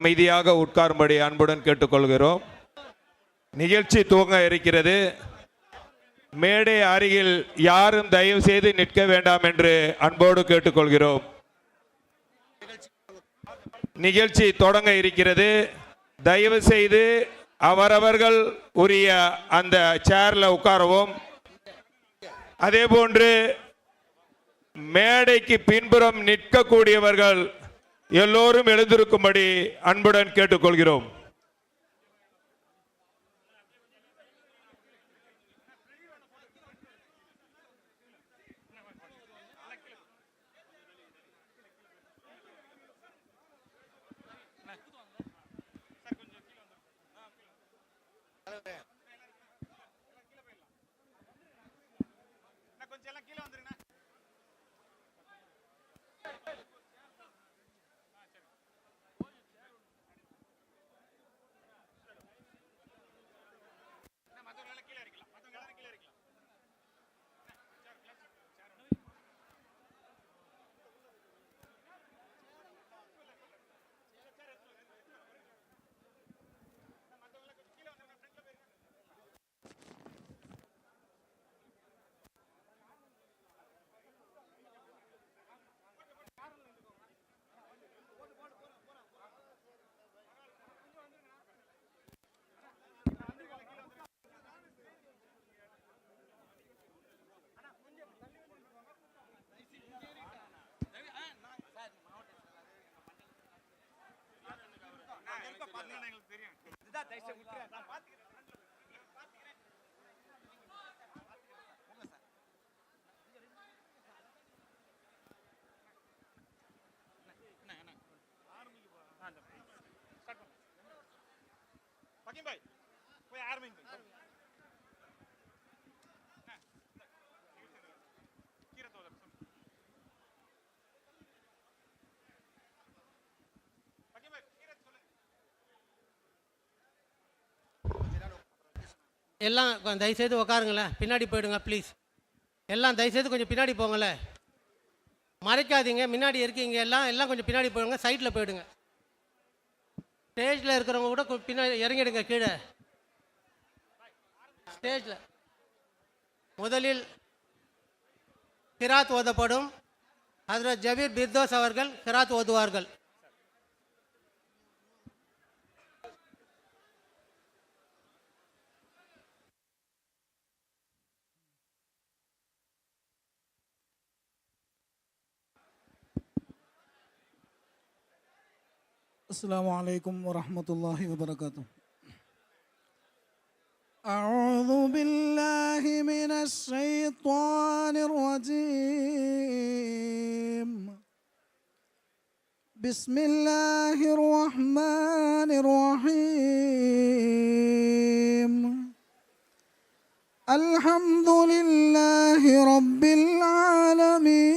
அமைதியாக உட்காரும்படி அன்புடன் கேட்டுக்கொள்கிறோம். நிகழ்ச்சி துவங்க இருக்கிறது. மேடை அருகில் யாரும் தயவு செய்து நிற்க வேண்டாம் என்று அன்போடு கேட்டுக்கொள்கிறோம். நிகழ்ச்சி தொடங்க இருக்கிறது. தயவு செய்து அவரவர்கள் உரிய அந்த சேர்ல உட்காரவும். அதே போன்று மேடைக்கு பின்புறம் நிற்கக்கூடியவர்கள் எல்லோரும் எழுந்திருக்கும்படி அன்புடன் கேட்டுக்கொள்கிறோம். எல்லாம் தயவுசெய்து உட்காருங்களேன். பின்னாடி போயிடுங்க ப்ளீஸ். எல்லாம் தயவுசெய்து கொஞ்சம் பின்னாடி போங்களேன். மறைக்காதீங்க. முன்னாடி இருக்கீங்க எல்லாம் கொஞ்சம் பின்னாடி போயிடுங்க. சைடில் போயிடுங்க. ஸ்டேஜில் இருக்கிறவங்க கூட பின்னாடி இறங்கிடுங்க கீழே. ஸ்டேஜில் முதலில் கிராத் ஓதப்படும். ஹஜ்ரத் ஜபீர் பிர்தோஸ் அவர்கள் கிராத் ஓதுவார்கள். السلام عليكم ورحمة الله وبركاته. أعوذ بالله من الشيطان الرجيم. بسم الله الرحمن الرحيم. الحمد لله رب العالمين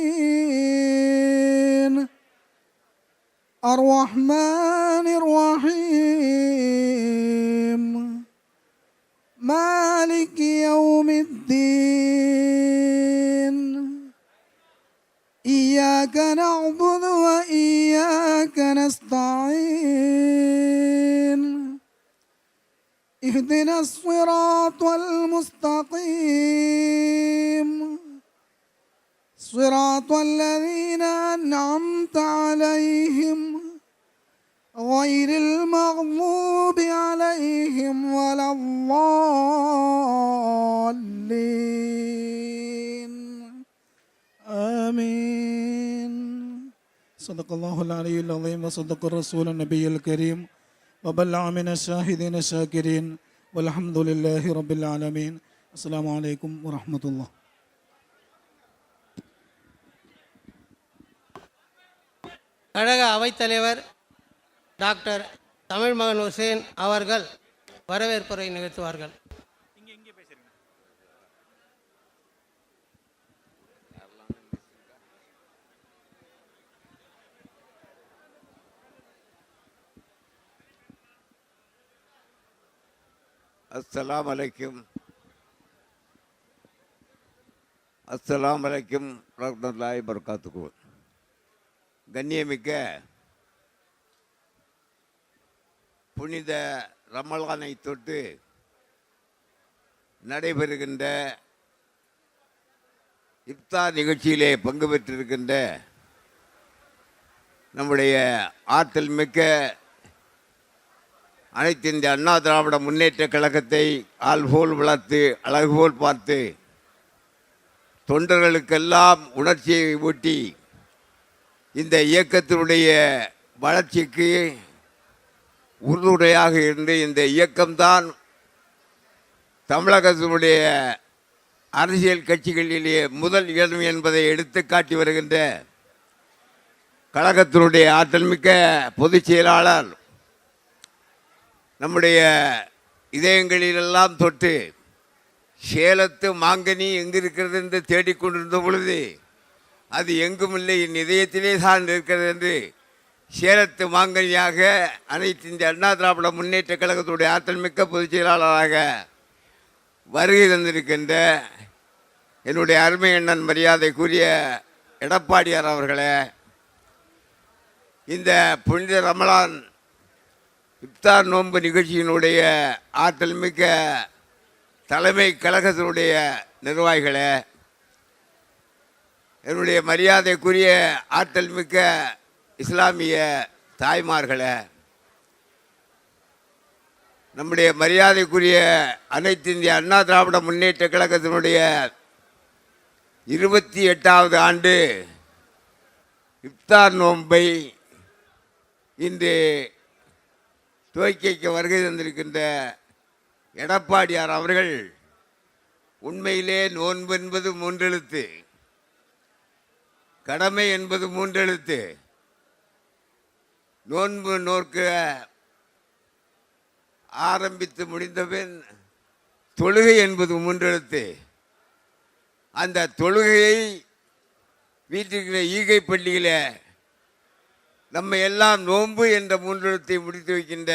الرحمن الرحيم مالك يوم الدين إياك نعبد وإياك نستعين اهدنا الصراط المستقيم صراط الذين أنعمت عليهم غير المغضوب عليهم ولا الضالين آمين. صدق الله العلي العظيم وصدق الرسول النبي الكريم وبلغ من الشاهدين الشاكرين والحمد لله رب العالمين. السلام عليكم ورحمة الله. கழக அவைத்தலைவர் டாக்டர் தமிழ்மகன் ஹுசேன் அவர்கள் வரவேற்புரை நிகழ்த்துவார்கள். அஸ்ஸலாமு அலைக்கும் வரஹ்மத்துல்லாஹி வபரகாத்துஹு. கண்ணியமிக்க புனித ரமலானை தொட்டு நடைபெறுகின்ற இப்தார் நிகழ்ச்சியிலே பங்கு பெற்றிருக்கின்ற நம்முடைய ஆற்றல் மிக்க அனைத்து இந்திய அண்ணா திராவிட முன்னேற்ற கழகத்தை ஆள்போல் வளர்த்து அழகுபோல் பார்த்து தொண்டர்களுக்கெல்லாம் உணர்ச்சியை ஊட்டி இந்த இயக்கத்தினுடைய வளர்ச்சிக்கு உறுதுணையாக இருந்து இந்த இயக்கம்தான் தமிழகத்தினுடைய அரசியல் கட்சிகளிலேயே முதல் இடம் என்பதை எடுத்து காட்டி வருகின்ற கழகத்தினுடைய ஆற்றல்மிக்க பொதுச் செயலாளர் நம்முடைய இதயங்களிலெல்லாம் தொட்டு சேலத்து மாங்கனி எங்கு இருக்கிறது என்று தேடிக்கொண்டிருந்த பொழுது அது எங்குமில்லை என் இதயத்திலே தான் இருக்கிறது என்று சேலத்து மாங்கனியாக அனைத்து இந்த அண்ணா திராவிட முன்னேற்ற கழகத்துடைய ஆற்றல் மிக்க பொதுச் செயலாளராக வருகை தந்திருக்கின்ற என்னுடைய அருமை அண்ணன் மரியாதைக்குரிய எடப்பாடியார் அவர்களே, இந்த புனித ரமலான் இப்தார் நோன்பு நிகழ்ச்சியினுடைய ஆற்றல் மிக்க தலைமை கழகத்தினுடைய நிர்வாகிகளே, என்னுடைய மரியாதைக்குரிய ஆற்றல் மிக்க இஸ்லாமிய தாய்மார்களே, நம்முடைய மரியாதைக்குரிய அனைத்து இந்திய அண்ணா திராவிட முன்னேற்ற கழகத்தினுடைய 28வது ஆண்டு இப்தார் நோன்பை இன்று துவக்கிக்க வருகை தந்திருக்கின்ற எடப்பாடியார் அவர்கள் உண்மையிலே நோன்பு என்பது 3 எழுத்து, கடமை என்பது 3 எழுத்து, நோன்பு நோக்க ஆரம்பித்து முடிந்தபின் தொழுகை என்பது 3 எழுத்து. அந்த தொழுகையை வீட்டிற்கிற ஈகை பள்ளியில நம்ம எல்லாம் நோன்பு என்ற 3 எழுத்தை முடித்து வைக்கின்ற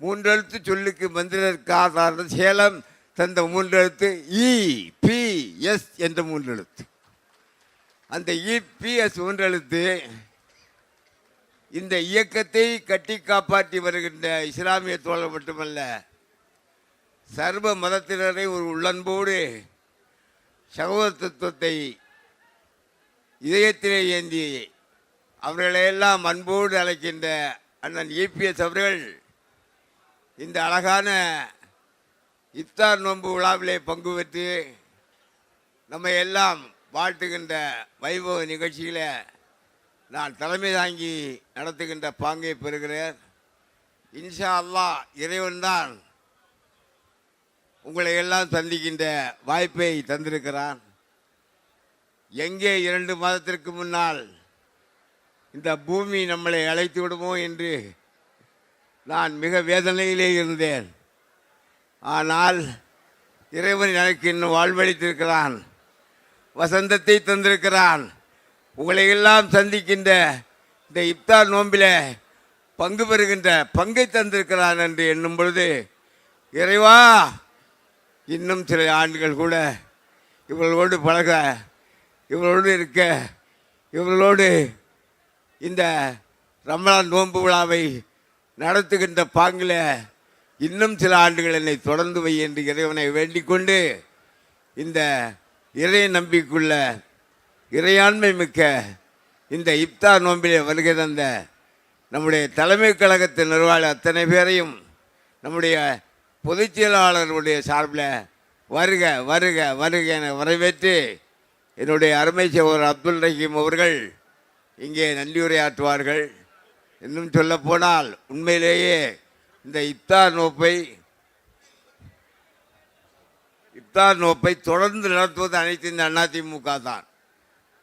3 எழுத்து சொல்லுக்கு மந்திரக்காக சேலம் தந்த 3 எழுத்து EPS என்ற 3 எழுத்து. அந்த EPS 3 எழுத்து இந்த இயக்கத்தை கட்டி காப்பாற்றி வருகின்ற இஸ்லாமிய தோழர் மட்டுமல்ல, சர்வ மதத்தினரை ஒரு உள்ளன்போடு சகோதரத்துவத்தை இதயத்திலே ஏந்தி அவர்களையெல்லாம் அன்போடு அழைக்கின்ற அண்ணன் EPS அவர்கள் இந்த அழகான இப்தார் நோன்பு விழாவிலே பங்கு பெற்று நம்மை எல்லாம் வாழ்த்துகின்ற வைபவ நிகழ்ச்சியில் நான் தலைமை தாங்கி நடத்துகின்ற பாங்கை பெறுகிறேன். இன்ஷா அல்லாஹ் இறைவன்தான் உங்களை எல்லாம் சந்திக்கின்ற வாய்ப்பை தந்திருக்கிறான். எங்கே 2 மாதத்திற்கு முன்னால் இந்த பூமி நம்மளை அழைத்து விடுமோ என்று நான் மிக வேதனையிலே இருந்தேன். ஆனால் இறைவன் எனக்கு இன்னும் வாழ்வளித்திருக்கிறான், வசந்தத்தை தந்திருக்கிறான். உங்களை எல்லாம் சந்திக்கின்ற இந்த இப்தார் நோம்பில் பங்கு பெறுகின்ற பங்கை தந்திருக்கிறான் என்று எண்ணும் பொழுது, இறைவா இன்னும் சில ஆண்டுகள் கூட இவர்களோடு பழக, இவர்களோடு இருக்க, இவர்களோடு இந்த ரமலான் நோன்பு விழாவை நடத்துகின்ற பாங்கில் இன்னும் சில ஆண்டுகள் என்னை தொடர்ந்து வை என்று இறைவனை வேண்டிக் கொண்டு, இந்த இறை நம்பிக்கையுள்ள இறையாண்மை மிக்க இந்த இப்தார் நோம்பிலே வருகை தந்த நம்முடைய தலைமை கழகத்தின் நிர்வாகிகள் அத்தனை பேரையும் நம்முடைய பொதுச் செயலாளருடைய சார்பில் வருக வருக வருக என வரவேற்று என்னுடைய அருமை சகோதரர் அப்துல் ரஹீம் அவர்கள் இங்கே நன்றியுரையாற்றுவார்கள். இன்னும் சொல்லப்போனால் உண்மையிலேயே இந்த இப்தார் நோப்பை தொடர்ந்து நடத்துவது அனைத்து இந்த அதிமுக தான்.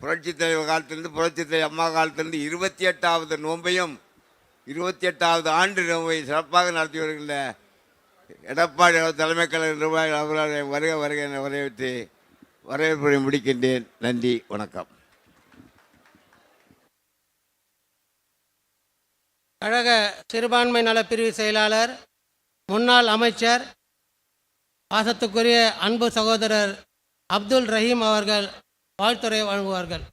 புரட்சித் தலைவர் காலத்திலிருந்து, புரட்சித் தலைவர் அம்மா காலத்திலிருந்து 28வது நோன்பையும் 28வது ஆண்டு நோன்பை சிறப்பாக நடத்தி வருகின்ற எடப்பாடி தலைமை கழக நிர்வாகிகள் அவர்களை வருக வருக என வரவேற்று வரவேற்பை முடிக்கின்றேன். நன்றி, வணக்கம். கழக சிறுபான்மை நலப்பிரிவு செயலாளர், முன்னாள் அமைச்சர், பாசத்துக்குரிய அன்பு சகோதரர் அப்துல் ரஹீம் அவர்கள் வாழ்த்துரை வழங்குவார்கள்.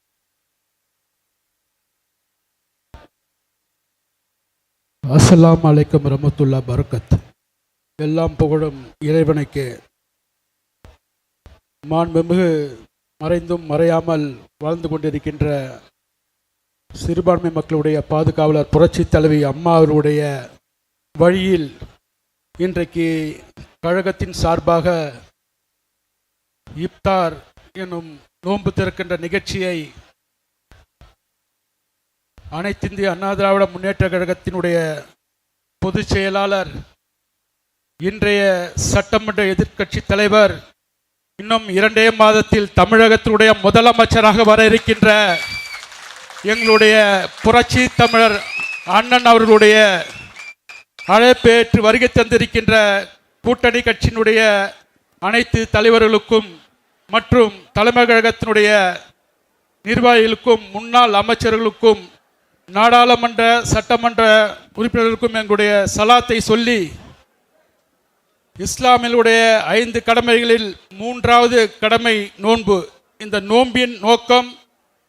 அஸ்ஸலாமு அலைக்கும் ரஹ்மத்துல்லாஹி பரக்கத். எல்லாம் புகழும் இறைவனுக்கு. மாண்புமிகு மறைந்தும் மறையாமல் வாழ்ந்து கொண்டிருக்கின்ற சிறுபான்மை மக்களுடைய பாதுகாவலர் புரட்சி தலைவி அம்மா அவருடைய வழியில் இன்றைக்கு கழகத்தின் சார்பாக இப்தார் எனும் நோன்பு திறக்கின்ற நிகழ்ச்சியை அனைத்து இந்திய அண்ணா திராவிட முன்னேற்ற கழகத்தினுடைய பொதுச் செயலாளர், இன்றைய சட்டமன்ற எதிர்க்கட்சி தலைவர், இன்னும் 2 மாதத்தில் தமிழகத்தினுடைய முதலமைச்சராக வர இருக்கின்ற எங்களுடைய புரட்சி தமிழர் அண்ணன் அவர்களுடைய அழைப்பேற்று வருகை தந்திருக்கின்ற கூட்டணி கட்சியினுடைய அனைத்து தலைவர்களுக்கும் மற்றும் தலைமை கழகத்தினுடைய நிர்வாகிகளுக்கும் முன்னாள் அமைச்சர்களுக்கும் நாடாளுமன்ற சட்டமன்ற உறுப்பினர்களுக்கும் எங்களுடைய சலாத்தை சொல்லி, இஸ்லாமிலுடைய 5 கடமைகளில் 3வது கடமை நோன்பு. இந்த நோன்பின் நோக்கம்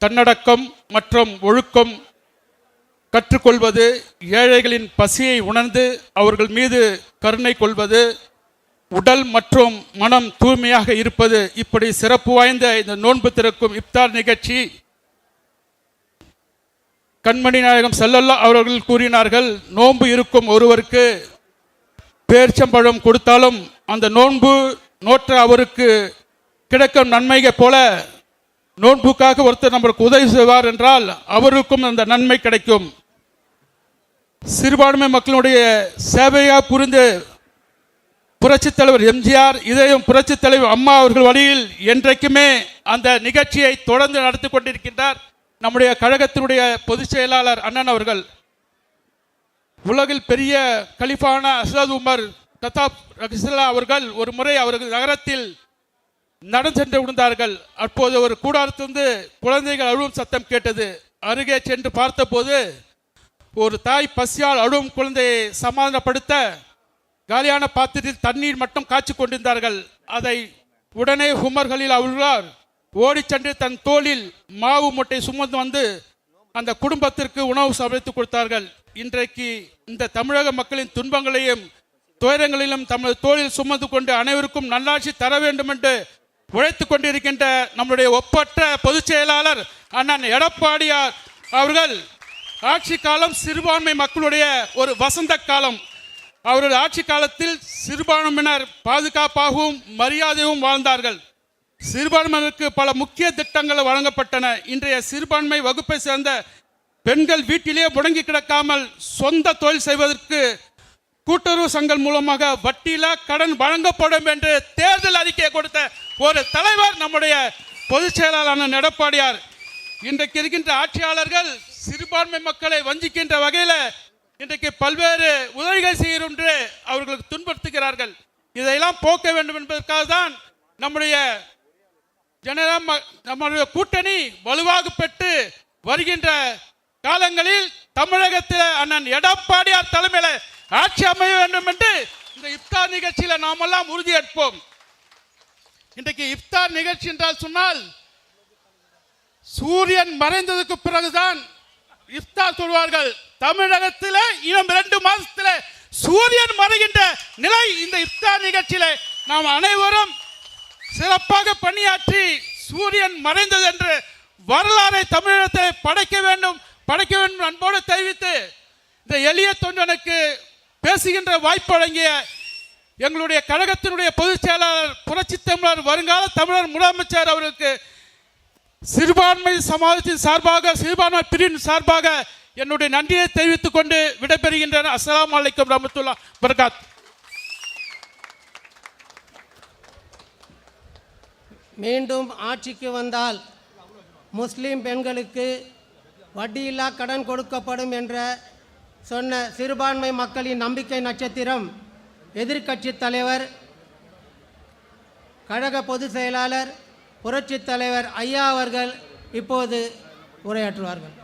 தன்னடக்கம் மற்றும் ஒழுக்கம் கற்றுக்கொள்வது, ஏழைகளின் பசியை உணர்ந்து அவர்கள் மீது கருணை கொள்வது, உடல் மற்றும் மனம் தூய்மையாக இருப்பது. இப்படி சிறப்பு வாய்ந்த இந்த நோன்பு திறக்கும் இப்தார் நிகழ்ச்சி கண்மணி நாயகம் ஸல்லல்லாஹு அவர்கள் கூறினார்கள், நோன்பு இருக்கும் ஒருவருக்கு பேர்ச்சம்பழம் கொடுத்தாலும் அந்த நோன்பு நோற்ற அவருக்கு கிடைக்கும் நன்மையை போல நோன்புக்காக ஒருத்தர் நம்மளுக்கு உதவி செய்வார் என்றால் அவருக்கும் அந்த நன்மை கிடைக்கும். சிறுபான்மை மக்களுடைய சேவையாக புரிந்து புரட்சித் தலைவர் எம்ஜிஆர், இதையும் புரட்சித் தலைவர் அம்மா அவர்கள் வழியில் என்றைக்குமே அந்த நிகழ்ச்சியை தொடர்ந்து நடத்தி கொண்டிருக்கின்றார் நம்முடைய கழகத்தினுடைய பொதுச் செயலாளர் அண்ணன் அவர்கள். உலகில் பெரிய கலிஃபான அஸ்லத் உமர் கத்தாப் ரஹிஸல்லா அவர்கள் ஒரு முறை அவர்கள் நகரத்தில் நடந்து சென்று விழுந்தார்கள். அப்போது ஒரு கூடாரத்திலிருந்து குழந்தைகள் அழுவும் சத்தம் கேட்டது. அருகே சென்று பார்த்தபோது ஒரு தாய் பசியால் அழுவும் குழந்தையை சமாதானப்படுத்த காலியான பாத்திரத்தில் தண்ணீர் மட்டும் காய்ச்சி கொண்டிருந்தார்கள். அதை உடனே உமர் கலீல் அவர்களால் ஓடி சென்று தன் தோளில் மாவு மூட்டை சுமந்து வந்து அந்த குடும்பத்திற்கு உணவு சமைத்து கொடுத்தார்கள். இன்றைக்கு இந்த தமிழக மக்களின் துன்பங்களையும் துயரங்களிலும் தமது தோளில் சுமந்து கொண்டு அனைவருக்கும் நல்லாட்சி தர வேண்டும் என்று உழைத்துக் கொண்டிருக்கின்ற நம்முடைய ஒப்பற்ற பொதுச் செயலாளர் அண்ணன் எடப்பாடியார் அவர்கள் ஆட்சி காலம் சிறுபான்மை மக்களுடைய ஒரு வசந்த காலம். அவருடைய ஆட்சி காலத்தில் சிறுபான்மையினர் பாதுகாப்பாகவும் மரியாதையும் வாழ்ந்தார்கள். சிறுபான்மையினருக்கு பல முக்கிய திட்டங்கள் வழங்கப்பட்டன. இன்றைய சிறுபான்மை வகுப்பை சேர்ந்த பெண்கள் வீட்டிலேயே முடங்கி கிடக்காமல் சொந்த தொழில் செய்வதற்கு கூட்டுறவு சங்கம் மூலமாக வட்டியில்லா கடன் வழங்கப்படும் என்று தேர்தல் அறிக்கை கொடுத்த ஒரு தலைவர் நம்முடைய பொதுச் செயலாளர் எடப்பாடியார். இன்றைக்கு இருக்கின்ற ஆட்சியாளர்கள் சிறுபான்மை மக்களை வஞ்சிக்கின்ற வகையில் இன்றைக்கு பல்வேறு உதவிகள் செய்யும் என்று அவர்களுக்கு துன்புறுத்துகிறார்கள். இதையெல்லாம் போக்க வேண்டும் என்பதற்காக தான் நம்முடைய கூட்டணி வலுவாக பெற்று வருகின்ற காலங்களில் தமிழகத்தில் அண்ணன் எடப்பாடியார் தலைமையில் ஆட்சி அமைய வேண்டும் என்று இந்த இப்தார் நிகழ்ச்சியில் நாமெல்லாம் உறுதியேற்போம். இன்றைக்கு இப்தார் நிகழ்ச்சி என்றால் சொன்னால் சூரியன் மறைந்ததுக்கு பிறகுதான் இப்தார் சொல்வார்கள். தமிழகத்தில் இன்னும் 2 மாதத்தில் சூரியன் மறைகின்ற நிலை இந்த இப்தார் நிகழ்ச்சியில நாம் அனைவரும் சிறப்பாக பணியாற்றி சூரியன் மறைந்தது என்று வரலாறை தமிழகத்தை படைக்க வேண்டும் அன்போடு தெரிவித்து இந்த எளிய தொண்டனுக்கு பேசுகின்ற வாய்ப்பு வழங்கிய எங்களுடைய கழகத்தினுடைய பொதுச் செயலாளர் புரட்சி தமிழர் வருங்கால தமிழர் முதலமைச்சர் அவர்களுக்கு சிறுபான்மை சமாஜத்தின் சார்பாக சிறுபான்மை பிரிவின் சார்பாக என்னுடைய நன்றியை தெரிவித்துக் கொண்டு விடைபெறுகின்றன. அஸ்ஸலாமு அலைக்கும் ரஹ்மத்துல்லாஹி பரகாத். மீண்டும் ஆட்சிக்கு வந்தால் முஸ்லீம் பெண்களுக்கு வட்டியில்லா கடன் கொடுக்கப்படும் என்ற சொன்ன சிறுபான்மை மக்களின் நம்பிக்கை நட்சத்திரம் எதிர்க்கட்சி தலைவர் கழக பொதுச் செயலாளர் புரட்சி தலைவர் ஐயா அவர்கள் இப்போது உரையாற்றுவார்கள்.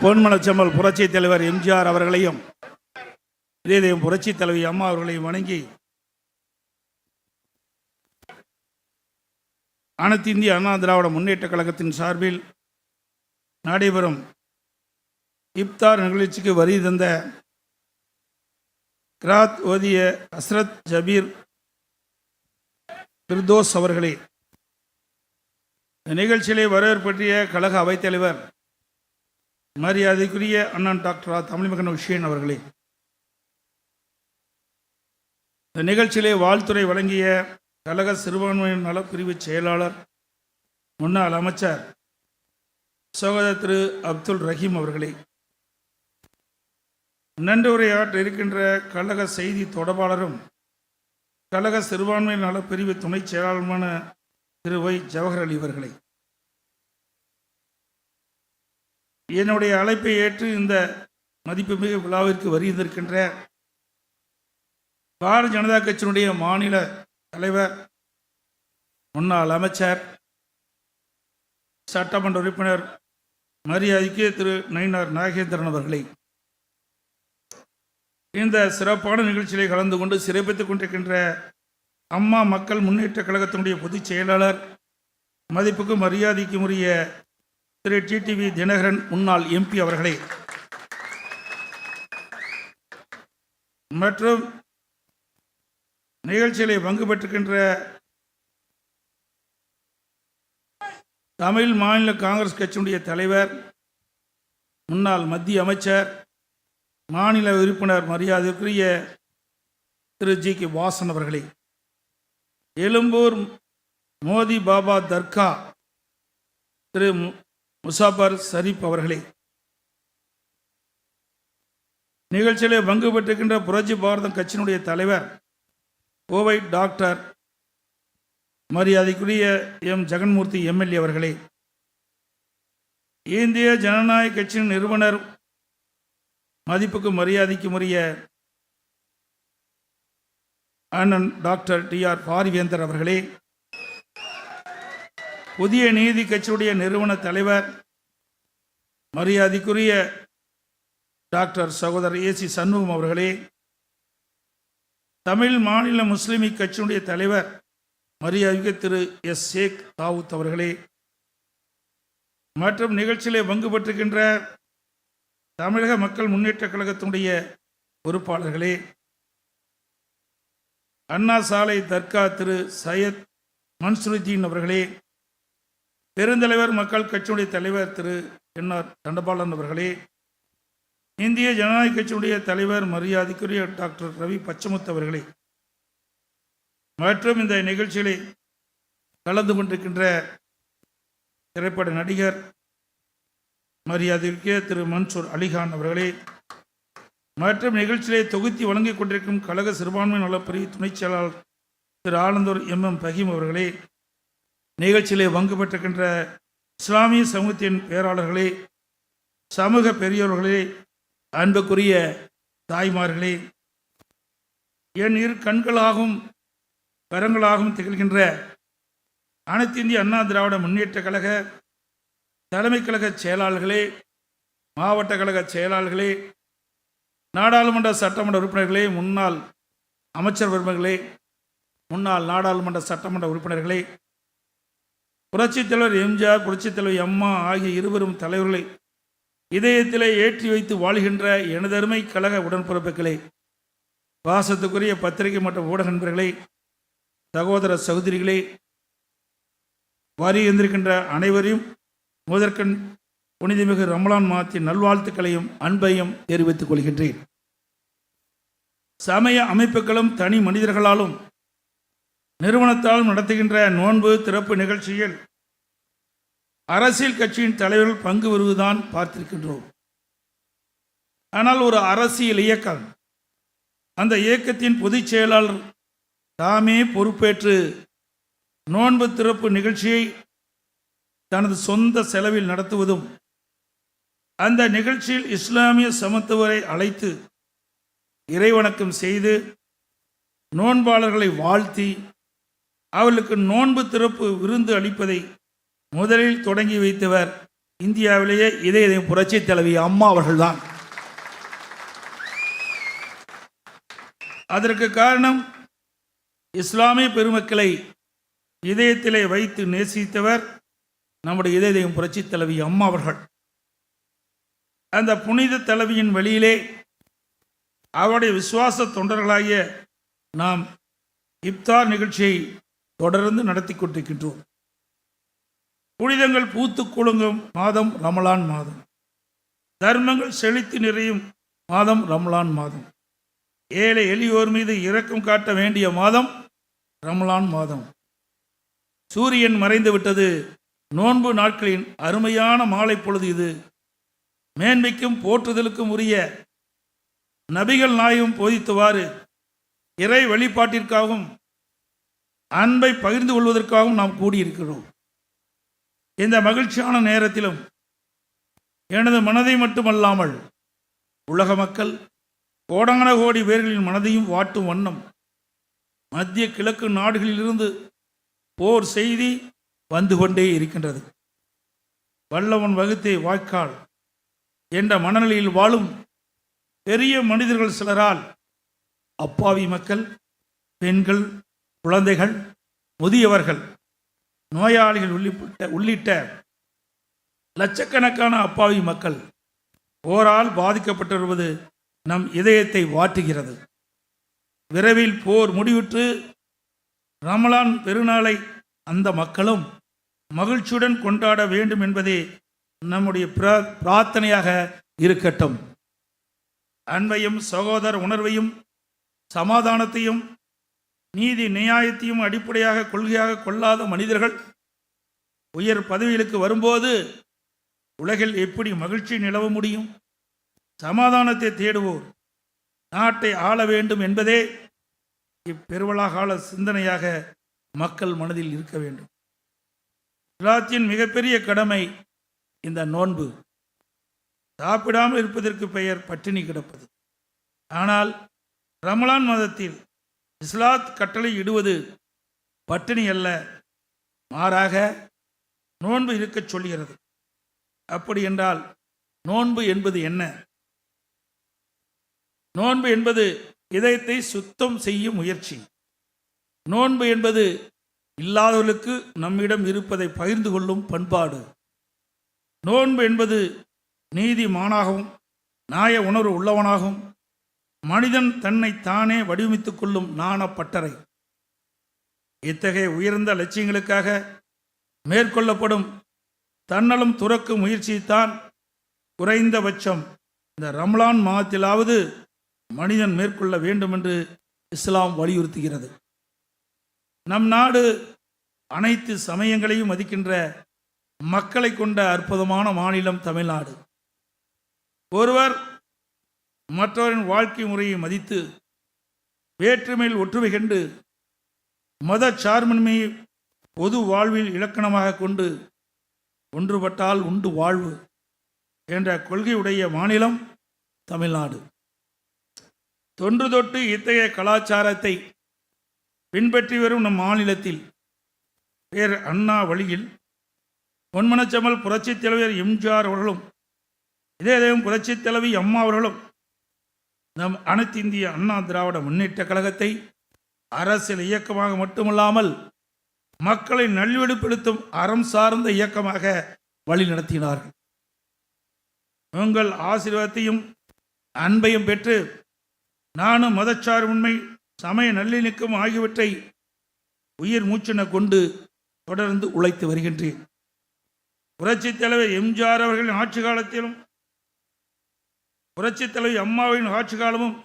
பொன்மனச்செம்மல் புரட்சி தலைவர் எம்ஜிஆர் அவர்களையும் இதயம் புரட்சி தலைவி அம்மா அவர்களையும் வணங்கி அனைத்து இந்திய அண்ணா திராவிட முன்னேற்ற கழகத்தின் சார்பில் நடைபெறும் இப்தார் நிகழ்ச்சிக்கு வரி தந்த கிராத் ஓதிய ஹஸ்ரத் ஜபீர் பிர்தோஸ் அவர்களே, நிகழ்ச்சியிலே வரவேற்பற்றிய கழக அவைத்தலைவர் மரியாதைக்குரிய அண்ணன் டாக்டர் தமிழ்மகன் ஹுசேன் அவர்களே, இந்த நிகழ்ச்சியிலே வாழ்த்துறை வழங்கிய கழக சிறுபான்மையினர் நலப்பிரிவு செயலாளர் முன்னாள் அமைச்சர் சகோதரர் திரு அப்துல் ரஹீம் அவர்களே, நன்றியுரையாற்ற இருக்கின்ற கழக செய்தி தொடர்பாளரும் கழக சிறுபான்மையினர் நலப்பிரிவு துணை செயலாளருமான திரு வை ஜவஹர் அலி அவர்களே, என்னுடைய அழைப்பை ஏற்று இந்த மதிப்புமிகு விழாவிற்கு வருகின்ற பாரதிய ஜனதா கட்சியினுடைய மாநில தலைவர் முன்னாள் அமைச்சர் சட்டமன்ற உறுப்பினர் மரியாதைக்கு திரு நயினார் நாகேந்திரன் அவர்களே, இந்த சிறப்பான நிகழ்ச்சியிலே கலந்து கொண்டு சிறப்பித்துக் கொண்டிருக்கின்ற அம்மா மக்கள் முன்னேற்ற கழகத்தினுடைய பொதுச் செயலாளர் மதிப்புக்கு மரியாதைக்கும் உரிய திரு டிடிவி தினகரன் முன்னாள் எம்பி அவர்களே, மற்றும் நிகழ்ச்சியிலே பங்கு பெற்றிருக்கின்ற தமிழ் மாநில காங்கிரஸ் கட்சியினுடைய தலைவர் முன்னாள் மத்திய அமைச்சர் மாநில உறுப்பினர் மரியாதைக்குரிய திரு ஜி கே வாசன் அவர்களே, எழும்பூர் மோதி பாபா தர்கா திரு முசாபர் ஷரீப் அவர்களே, நிகழ்ச்சியிலே பங்கு பெற்றிருக்கின்ற புரட்சி பாரதம் கட்சியினுடைய தலைவர் கோவை டாக்டர் மரியாதைக்குரிய எம் ஜெகன்மூர்த்தி எம்எல்ஏ அவர்களே, இந்திய ஜனநாயக கட்சியின் நிறுவனர் மதிப்புக்கு மரியாதைக்கும் உரிய அண்ணன் டாக்டர் டிஆர் பாரிவேந்தர் அவர்களே, புதிய நீதி கட்சியுடைய நிறுவன தலைவர் மரியாதைக்குரிய டாக்டர் சகோதரர் ஏசி சண்முகம் அவர்களே, தமிழ் மாநில முஸ்லிம் கட்சியினுடைய தலைவர் மரியாதைக்கு திரு எஸ் ஷேக் தாவூத் அவர்களே, மற்றும் நிகழ்ச்சியிலே பங்கு பெற்றிருக்கின்ற தமிழக மக்கள் முன்னேற்ற கழகத்தினுடைய பொறுப்பாளர்களே, அண்ணா சாலை தர்கா திரு சையத் மன்சூருதீன் அவர்களே, பெருந்தலைவர் மக்கள் கட்சியினுடைய தலைவர் திரு என்ஆர் தண்டபாலன் அவர்களே, இந்திய ஜனநாயக கட்சியினுடைய தலைவர் மரியாதைக்குரிய டாக்டர் ரவி பச்சமுத்து அவர்களே, மற்றும் இந்த நிகழ்ச்சியிலே கலந்து கொண்டிருக்கின்ற திரைப்பட நடிகர் மரியாதைக்குரிய திரு மன்சூர் அலிகான் அவர்களே, மற்றும் நிகழ்ச்சியிலே தொகுத்தி வழங்கிக் கொண்டிருக்கும் கழக சிறுபான்மை நலப்பிரிவு துணைச் செயலாளர் திரு ஆனந்தூர் எம் பகீம் அவர்களே, நிகழ்ச்சியிலே பங்கு பெற்றிருக்கின்ற இஸ்லாமிய சமூகத்தின் பேராளர்களே, சமூக பெரியோர்களே, அன்புக்குரிய தாய்மார்களே, என் இரு கண்களாகவும் கரங்களாகவும் திகழ்கின்ற அனைத்து இந்திய அண்ணா திராவிட முன்னேற்ற கழக தலைமை கழக செயலாளர்களே, மாவட்ட கழக செயலாளர்களே, நாடாளுமன்ற சட்டமன்ற உறுப்பினர்களே, முன்னாள் அமைச்சர் பெருமகளே, முன்னாள் நாடாளுமன்ற சட்டமன்ற உறுப்பினர்களே, புரட்சித் தலைவர் எம்ஜிஆர் புரட்சித் தலைவர் அம்மா ஆகிய இருவரும் தலைவர்களை இதயத்திலே ஏற்றி வைத்து வாழ்கின்ற எனதருமை கழக உடன்பிறப்புகளே, பாசத்துக்குரிய பத்திரிகை மற்றும் ஊடக நண்பர்களே, சகோதர சகோதரிகளே, வாரி இருந்திருக்கின்ற அனைவரையும் முதற்கண் புனிதமிகு ரமலான் மாதத்தின் நல்வாழ்த்துக்களையும் அன்பையும் தெரிவித்துக் கொள்கின்றேன். சமய அமைப்புகளும் தனி மனிதர்களாலும் நிறுவனத்தாலும் நடத்துகின்ற நோன்பு திறப்பு நிகழ்ச்சியில் அரசியல் கட்சியின் தலைவர்கள் பங்கு வருவதுதான் பார்த்திருக்கின்றோம். ஆனால் ஒரு அரசியல் இயக்கம், அந்த இயக்கத்தின் பொதுச் செயலாளர் தாமே பொறுப்பேற்று நோன்பு திறப்பு நிகழ்ச்சியை தனது சொந்த செலவில் நடத்துவதும், அந்த நிகழ்ச்சியில் இஸ்லாமிய சமத்துவரை அழைத்து இறைவணக்கம் செய்து நோன்பாளர்களை வாழ்த்தி அவர்களுக்கு நோன்பு திறப்பு விருந்து அளிப்பதை முதலில் தொடங்கி வைத்தவர் இந்தியாவிலேயே இதய புரட்சி தலைவி அம்மா அவர்கள்தான். அதற்கு காரணம் இஸ்லாமிய பெருமக்களை இதயத்திலே வைத்து நேசித்தவர் நம்முடைய இதயம் புரட்சி தலைவி அம்மா அவர்கள். அந்த புனித தலைவியின் வழியிலே அவருடைய விசுவாச தொண்டர்களாகிய நாம் இப்தார் நிகழ்ச்சியை தொடர்ந்து நடத்தி கொண்டிருக்கின்றோம். புனிதங்கள் பூத்து குலுங்கும் மாதம் ரமலான் மாதம், தர்மங்கள் செழித்து நிறையும் மாதம் ரமலான் மாதம், ஏழை எளியோர் மீது இரக்கம் காட்ட வேண்டிய மாதம் ரமலான் மாதம். சூரியன் மறைந்து விட்டது, நோன்பு நாட்களின் அருமையான மாலை பொழுது இது. மேன்மைக்கும் போற்றுதலுக்கும் உரிய நபிகள் நாயகம் போதித்தவாறு இறை வழிபாட்டிற்காகவும் அன்பை பகிர்ந்து கொள்வதற்காகவும் நாம் கூடியிருக்கிறோம். இந்த மகிழ்ச்சியான நேரத்திலும் எனது மனதை மட்டுமல்லாமல் உலக மக்கள் கோடான கோடி பேர்களின் மனதையும் வாட்டும் வண்ணம் மத்திய கிழக்கு நாடுகளிலிருந்து போர் செய்தி வந்து கொண்டே இருக்கின்றது. வல்லவன் வகுத்தே வாய்க்கால் என்ற மனநிலையில் வாழும் பெரிய மனிதர்கள் சிலரால் அப்பாவி மக்கள், பெண்கள், குழந்தைகள், முதியவர்கள், நோயாளிகள் உள்ளிட்ட லட்சக்கணக்கான அப்பாவி மக்கள் போரால் பாதிக்கப்பட்டு வருவது நம் இதயத்தை வாட்டுகிறது. விரைவில் போர் முடிவுற்று ரமலான் பெருநாளை அந்த மக்களும் மகிழ்ச்சியுடன் கொண்டாட வேண்டும் என்பதே நம்முடைய பிரார்த்தனையாக இருக்கட்டும். அன்பையும் சகோதர உணர்வையும் சமாதானத்தையும் நீதி நியாயத்தையும் அடிப்படையாக கொள்கையாக கொள்ளாத மனிதர்கள் உயர் பதவிகளுக்கு வரும்போது உலகில் எப்படி மகிழ்ச்சி நிலவ முடியும்? சமாதானத்தை தேடுவோர் நாட்டை ஆள வேண்டும் என்பதே இப்பெருவழா கால சிந்தனையாக மக்கள் மனதில் இருக்க வேண்டும். இஸ்லாத்தின் மிகப்பெரிய கடமை இந்த நோன்பு. சாப்பிடாமல் இருப்பதற்கு பெயர் பட்டினி கிடப்பது. ஆனால் ரமலான் மாதத்தில் இஸ்லாத் கட்டளை இடுவது பட்டினி அல்ல, மாறாக நோன்பு இருக்கச் சொல்கிறது. அப்படி என்றால் நோன்பு என்பது என்ன? நோன்பு என்பது இதயத்தை சுத்தம் செய்யும் முயற்சி. நோன்பு என்பது இல்லாதவர்களுக்கு நம்மிடம் இருப்பதை பகிர்ந்து கொள்ளும் பண்பாடு. நோன்பு என்பது நீதிமானாகவும் நியாய உணர்வு உள்ளவனாகவும் மனிதன் தன்னை தானே வடிவமைத்துக் கொள்ளும் நாணப்பட்டறை. இத்தகைய உயர்ந்த லட்சியங்களுக்காக மேற்கொள்ளப்படும் தன்னலம் துறக்கும் முயற்சியைத்தான் குறைந்தபட்சம் இந்த ரமலான் மாதத்திலாவது மனிதன் மேற்கொள்ள வேண்டும் என்று இஸ்லாம் வலியுறுத்துகிறது. நம் நாடு அனைத்து சமயங்களையும் மதிக்கின்ற மக்களை கொண்ட அற்புதமான மாநிலம் தமிழ்நாடு. ஒருவர் மற்றவரின் வாழ்க்கை முறையை மதித்து வேற்றுமையில் ஒற்றுமை கண்டு மத சார்பின்மையை பொது வாழ்வில் இலக்கணமாக கொண்டு ஒன்றுபட்டால் உண்டு வாழ்வு என்ற கொள்கையுடைய மாநிலம் தமிழ்நாடு. தொன்று தொட்டு இத்தகைய கலாச்சாரத்தை பின்பற்றி வரும் நம் மாநிலத்தில் பேர் அண்ணா வழியில் பொன்மனச்செம்மல் புரட்சித் தலைவர் எம்ஜிஆர் அவர்களும் இதயம் புரட்சித் தலைவி அம்மா அவர்களும் நம் அனைத்து இந்திய அண்ணா திராவிட முன்னேற்ற கழகத்தை அரசியல் இயக்கமாக மட்டுமல்லாமல் மக்களை நல்வழிப்படுத்தும் அறம் சார்ந்த இயக்கமாக வழிநடத்தினார்கள். உங்கள் ஆசீர்வாதத்தையும் அன்பையும் பெற்று நானும் மதச்சார்பின்மை, சமய நல்லிணக்கம் ஆகியவற்றை உயிர் மூச்சென கொண்டு தொடர்ந்து உழைத்து வருகின்றேன். புரட்சித் தலைவர் எம்ஜிஆர் அவர்களின் ஆட்சி காலத்திலும் புரட்சித் தலைவி அம்மாவின் ஆட்சி காலமும்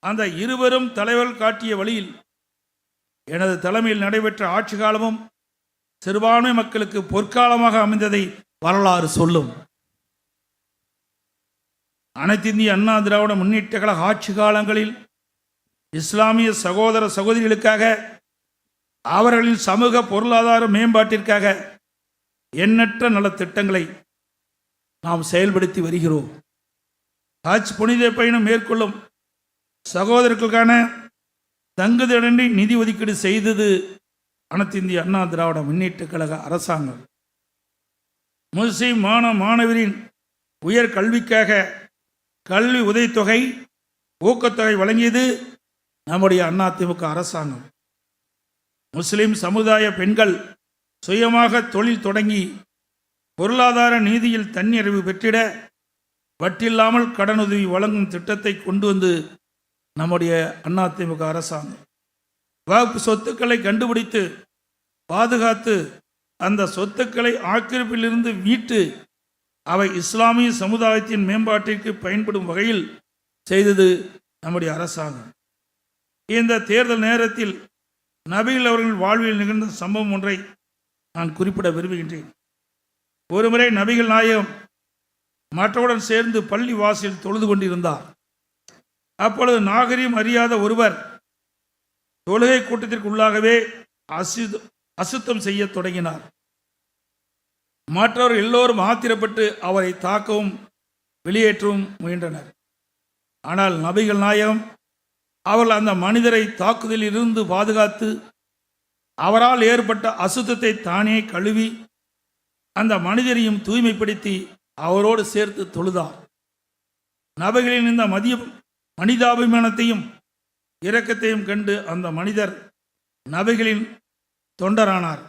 அந்த இருவரும் தலைவர்கள் காட்டிய வழியில் எனது தலைமையில் நடைபெற்ற ஆட்சி காலமும் சிறுபான்மை மக்களுக்கு பொற்காலமாக அமைந்ததை வரலாறு சொல்லும். அனைத்து இந்திய அண்ணா திராவிட முன்னேற்ற கழக ஆட்சி காலங்களில் இஸ்லாமிய சகோதர சகோதரிகளுக்காக அவர்களின் சமூக பொருளாதார மேம்பாட்டிற்காக எண்ணற்ற நலத்திட்டங்களை நாம் செயல்படுத்தி வருகிறோம். ஹஜ் புனித பயணம் மேற்கொள்ளும் சகோதரர்களுக்கான தங்குதடை நிதி ஒதுக்கீடு செய்தது அனைத்து இந்திய அண்ணா திராவிட முன்னேற்ற கழக அரசாங்கம். முஸ்லிம் மாணவரின் உயர் கல்விக்காக கல்வி உதவித்தொகை ஊக்கத்தொகை வழங்கியது நம்முடைய அதிமுக அரசாங்கம். முஸ்லிம் சமுதாய பெண்கள் சுயமாக தொழில் தொடங்கி பொருளாதார நீதியில் தன்னிறைவு பெற்றிட வட்டில்லாமல் கடனுதவி வழங்கும் திட்டத்தை கொண்டு வந்து நம்முடைய அதிமுக அரசாங்கம் வகுப்பு சொத்துக்களை கண்டுபிடித்து பாதுகாத்து அந்த சொத்துக்களை ஆக்கிரமிப்பிலிருந்து மீட்டு அவை இஸ்லாமிய சமுதாயத்தின் மேம்பாட்டிற்கு பயன்படும் வகையில் செய்தது நம்முடைய அரசாங்கம். இந்த தேர்தல் நேரத்தில் நபிகள் அவர்கள் வாழ்வில் நிகழ்ந்த சம்பவம் ஒன்றை நான் குறிப்பிட விரும்புகின்றேன். ஒருமுறை நபிகள் நாயகம் மற்றவுடன் சேர்ந்து பள்ளி வாசலில் தொழுது கொண்டிருந்தார். அப்பொழுது நாகரிகம் அறியாத ஒருவர் தொழுகை கூட்டத்திற்குள்ளாகவே அசுத்தம் செய்ய தொடங்கினார். மற்றவர்கள் எல்லோரும் ஆத்திரப்பட்டு அவரை தாக்கவும் வெளியேற்றவும் முயன்றனர். ஆனால் நபிகள் நாயகம் அவர்கள் அந்த மனிதரை தாக்குதலில் இருந்து பாதுகாத்து அவரால் ஏற்பட்ட அசுத்தத்தை தானே கழுவி அந்த மனிதரையும் தூய்மைப்படுத்தி அவரோடு சேர்த்து தொழுதார். நபிகளின் இந்த மனிதாபிமானத்தையும் இரக்கத்தையும் கண்டு அந்த மனிதர் நபிகளின் தொண்டரானார்.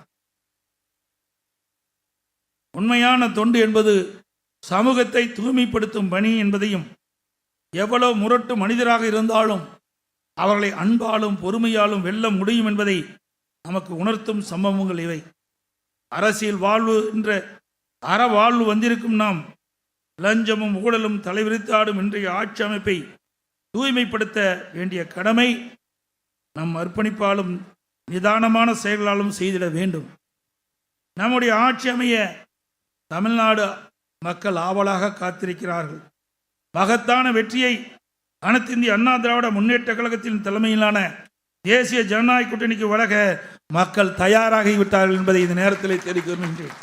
உண்மையான தொண்டு என்பது சமூகத்தை தூய்மைப்படுத்தும் பணி என்பதையும் எவ்வளவு முரட்டு மனிதராக இருந்தாலும் அவர்களை அன்பாலும் பொறுமையாலும் வெல்ல முடியும் என்பதை நமக்கு உணர்த்தும் சம்பவங்கள் இவை. அரசியல் வாழ்வு என்ற அறவாழ்வு வந்திருக்கும் நாம் லஞ்சமும் ஊழலும் தலைவிரித்தாடும் இன்றைய ஆட்சி அமைப்பை தூய்மைப்படுத்த வேண்டிய கடமை நம் அர்ப்பணிப்பாலும் நிதானமான செயல்களாலும் செய்திட வேண்டும். நம்முடைய ஆட்சி அமைய தமிழ்நாடு மக்கள் ஆவலாக காத்திருக்கிறார்கள். மகத்தான வெற்றியை அனைத்து இந்திய அண்ணா திராவிட முன்னேற்ற கழகத்தின் தலைமையிலான தேசிய ஜனநாயக கூட்டணிக்கு வழங்க மக்கள் தயாராகிவிட்டார்கள் என்பதை இந்த நேரத்தில் தெரிவிக்கின்றேன்.